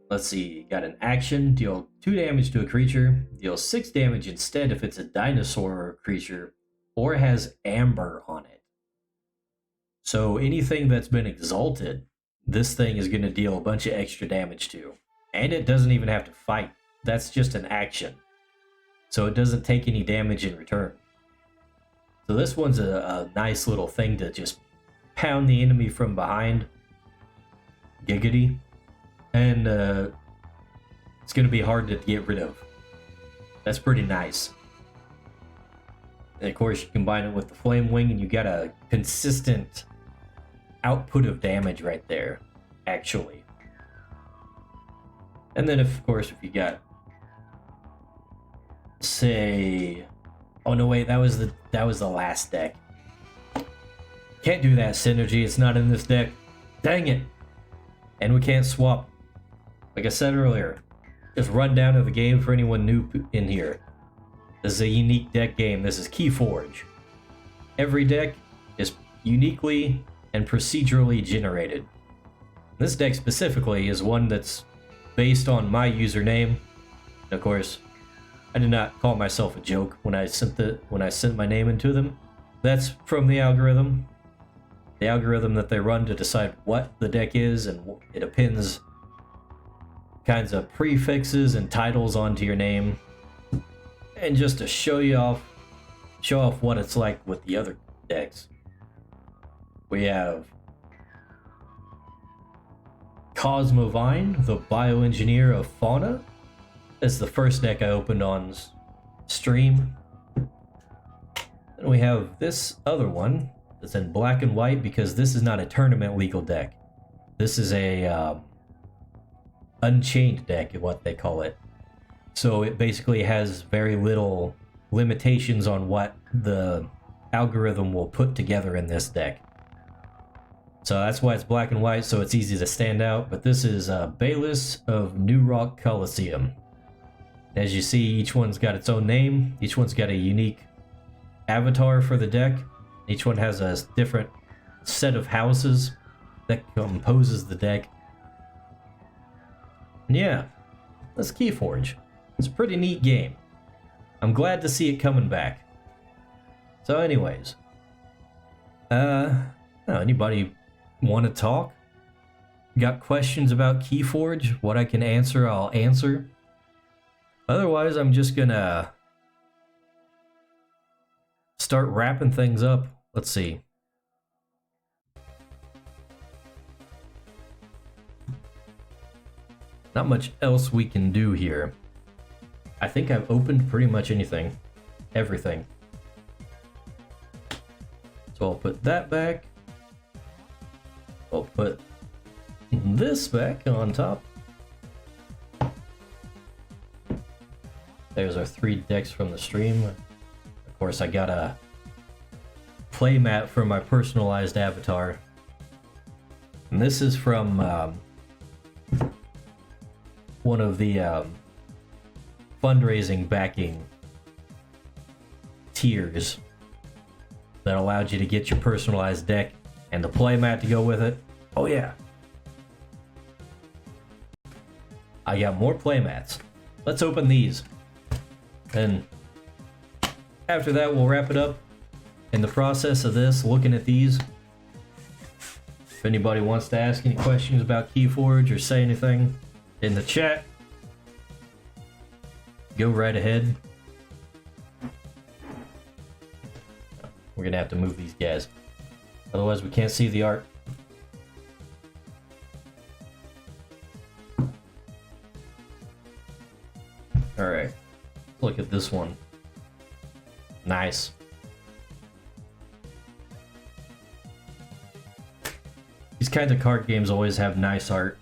Let's see, got an action, deal 2 damage to a creature, deal 6 damage instead if it's a dinosaur creature, or has amber on it. So anything that's been exalted, this thing is going to deal a bunch of extra damage to. And it doesn't even have to fight, that's just an action. So it doesn't take any damage in return. So this one's a nice little thing to just pound the enemy from behind. Giggity. And it's going to be hard to get rid of. That's pretty nice. And of course you combine it with the Flame Wing and you got a consistent output of damage right there, actually. And then of course if you got, say, oh no wait, that was the last deck. Can't do that synergy, it's not in this deck. Dang it. And we can't swap. Like I said earlier, just run down to the game for anyone new in here. This is a unique deck game. This is Keyforge. Every deck is uniquely and procedurally generated. This deck specifically is one that's based on my username. And of course, I did not call myself a joke when I sent my name into them. That's from the algorithm. The algorithm that they run to decide what the deck is, and it appends kinds of prefixes and titles onto your name. And just to show off what it's like with the other decks. We have Cosmovine, the bioengineer of fauna. It's the first deck I opened on stream. And we have this other one that's in black and white because this is not a tournament legal deck. This is a unchained deck, what they call it. So it basically has very little limitations on what the algorithm will put together in this deck. So that's why it's black and white, so it's easy to stand out. But this is Bayless of New Rock Coliseum. As you see, each one's got its own name. Each one's got a unique avatar for the deck. Each one has a different set of houses that composes the deck. And yeah, that's Keyforge. It's a pretty neat game. I'm glad to see it coming back. So anyways, anybody want to talk? Got questions about Keyforge? What I can answer, I'll answer. Otherwise, I'm just gonna start wrapping things up. Let's see. Not much else we can do here. I think I've opened pretty much everything. So I'll put that back. I'll put this back on top. There's our 3 decks from the stream. Of course, I got a playmat for my personalized avatar. And this is from one of the fundraising backing tiers that allowed you to get your personalized deck and the playmat to go with it. Oh yeah. I got more playmats. Let's open these. And after that, we'll wrap it up. In the process of this, looking at these, if anybody wants to ask any questions about Keyforge or say anything in the chat, go right ahead. We're gonna have to move these guys, otherwise we can't see the art. Alright, look at this one. Nice. These kinds of card games always have nice art.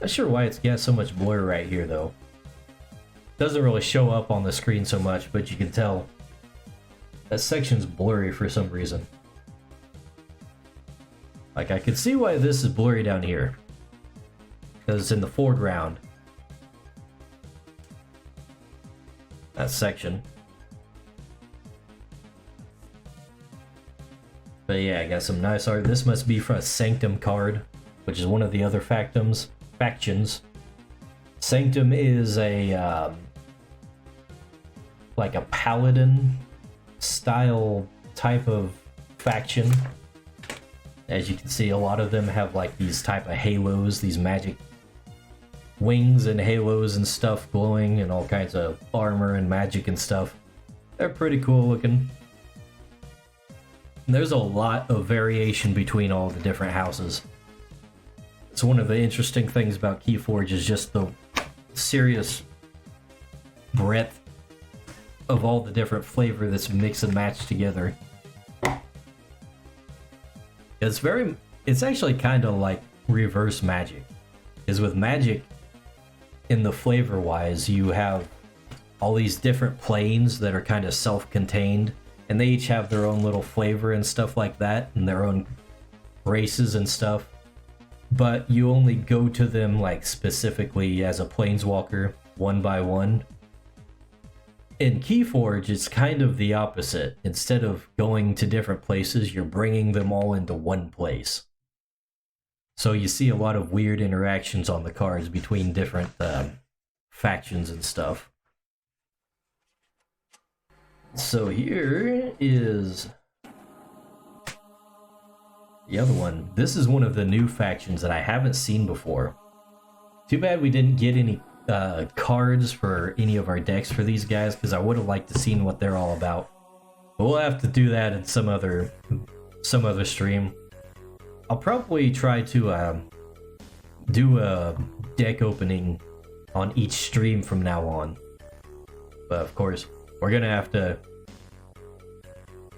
Not sure why it's got so much blur right here though. Doesn't really show up on the screen so much, but you can tell that section's blurry for some reason. Like, I can see why this is blurry down here, because it's in the foreground. That section. But yeah, I got some nice art. This must be from a Sanctum card, which is one of the other factions. Sanctum is a like a paladin style type of faction. As you can see, a lot of them have like these type of halos, these magic wings and halos and stuff glowing, and all kinds of armor and magic and stuff. They're pretty cool looking. And there's a lot of variation between all the different houses. It's one of the interesting things about Keyforge is just the serious breadth of all the different flavor that's mixed and matched together. It's actually kind of like reverse Magic. Is with Magic, in the flavor wise, you have all these different planes that are kind of self-contained, and they each have their own little flavor and stuff like that, and their own races and stuff. But you only go to them like specifically as a planeswalker, one by one. In Keyforge, it's kind of the opposite. Instead of going to different places, you're bringing them all into one place. So you see a lot of weird interactions on the cards between different factions and stuff. So here is the other one. This is one of the new factions that I haven't seen before. Too bad we didn't get any cards for any of our decks for these guys, because I would have liked to seen what they're all about. But we'll have to do that in some other stream. I'll probably try to do a deck opening on each stream from now on. But of course, we're gonna have to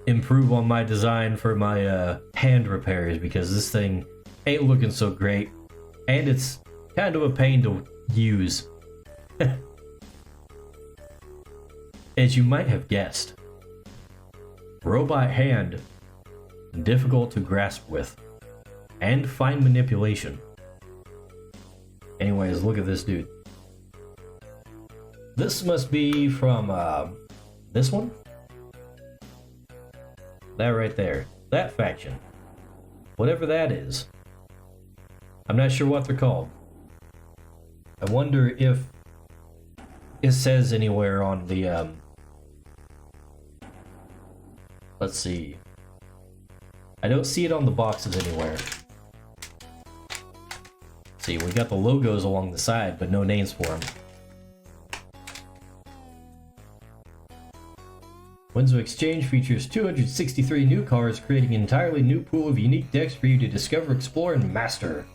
improve on my design for my hand repairs, because this thing ain't looking so great, and it's kind of a pain to use. As you might have guessed, robot hand, difficult to grasp with, and fine manipulation. Anyways, look at this dude. This must be from this one? That right there. That faction. Whatever that is. I'm not sure what they're called. I wonder if it says anywhere on the let's see. I don't see it on the boxes anywhere. See, we got the logos along the side, but no names for them. Winds of Exchange features 263 new cards, creating an entirely new pool of unique decks for you to discover, explore, and master.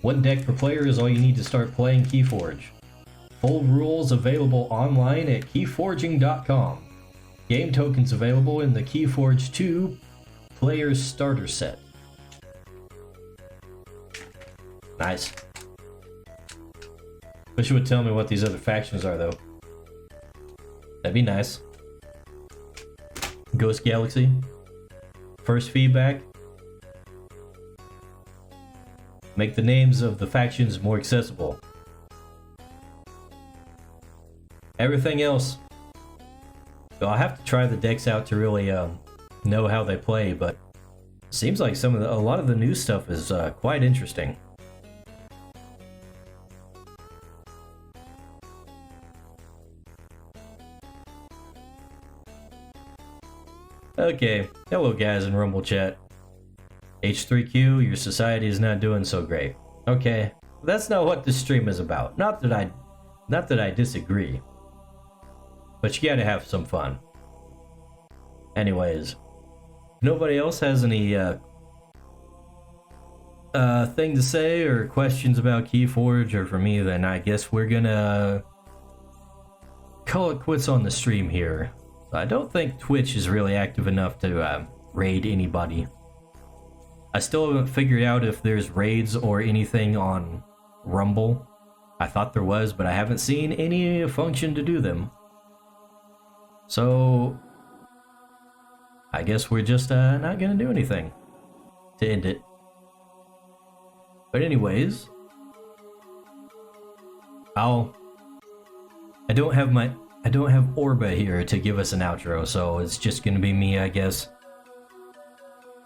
One deck per player is all you need to start playing Keyforge. Full rules available online at keyforging.com. Game tokens available in the Keyforge 2 Player's Starter Set. Nice. Wish you would tell me what these other factions are, though. That'd be nice. Ghost Galaxy. First feedback. Make the names of the factions more accessible. Everything else, so I'll have to try the decks out to really know how they play, but it seems like a lot of the new stuff is quite interesting. Okay, hello guys in Rumble chat. H3Q, your society is not doing so great. Okay, that's not what this stream is about. Not that I disagree, but you gotta have some fun. Anyways, if nobody else has any thing to say or questions about Keyforge or for me, then I guess we're gonna call it quits on the stream here. I don't think Twitch is really active enough to raid anybody. I still haven't figured out if there's raids or anything on Rumble. I thought there was, but I haven't seen any function to do them. So I guess we're just not gonna do anything to end it. But anyways, I don't have Orba here to give us an outro, so it's just gonna be me, I guess.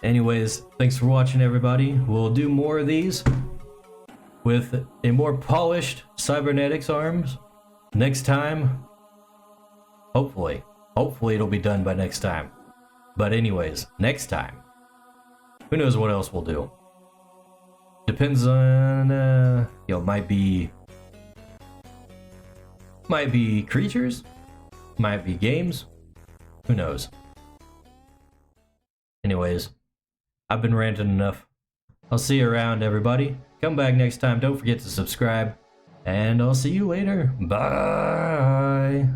Anyways, thanks for watching, everybody. We'll do more of these with a more polished cybernetics arms next time. Hopefully it'll be done by next time. But anyways, next time, who knows what else we'll do. Depends on might be creatures, might be games, who knows. Anyways, I've been ranting enough. I'll see you around, everybody. Come back next time. Don't forget to subscribe. And I'll see you later. Bye.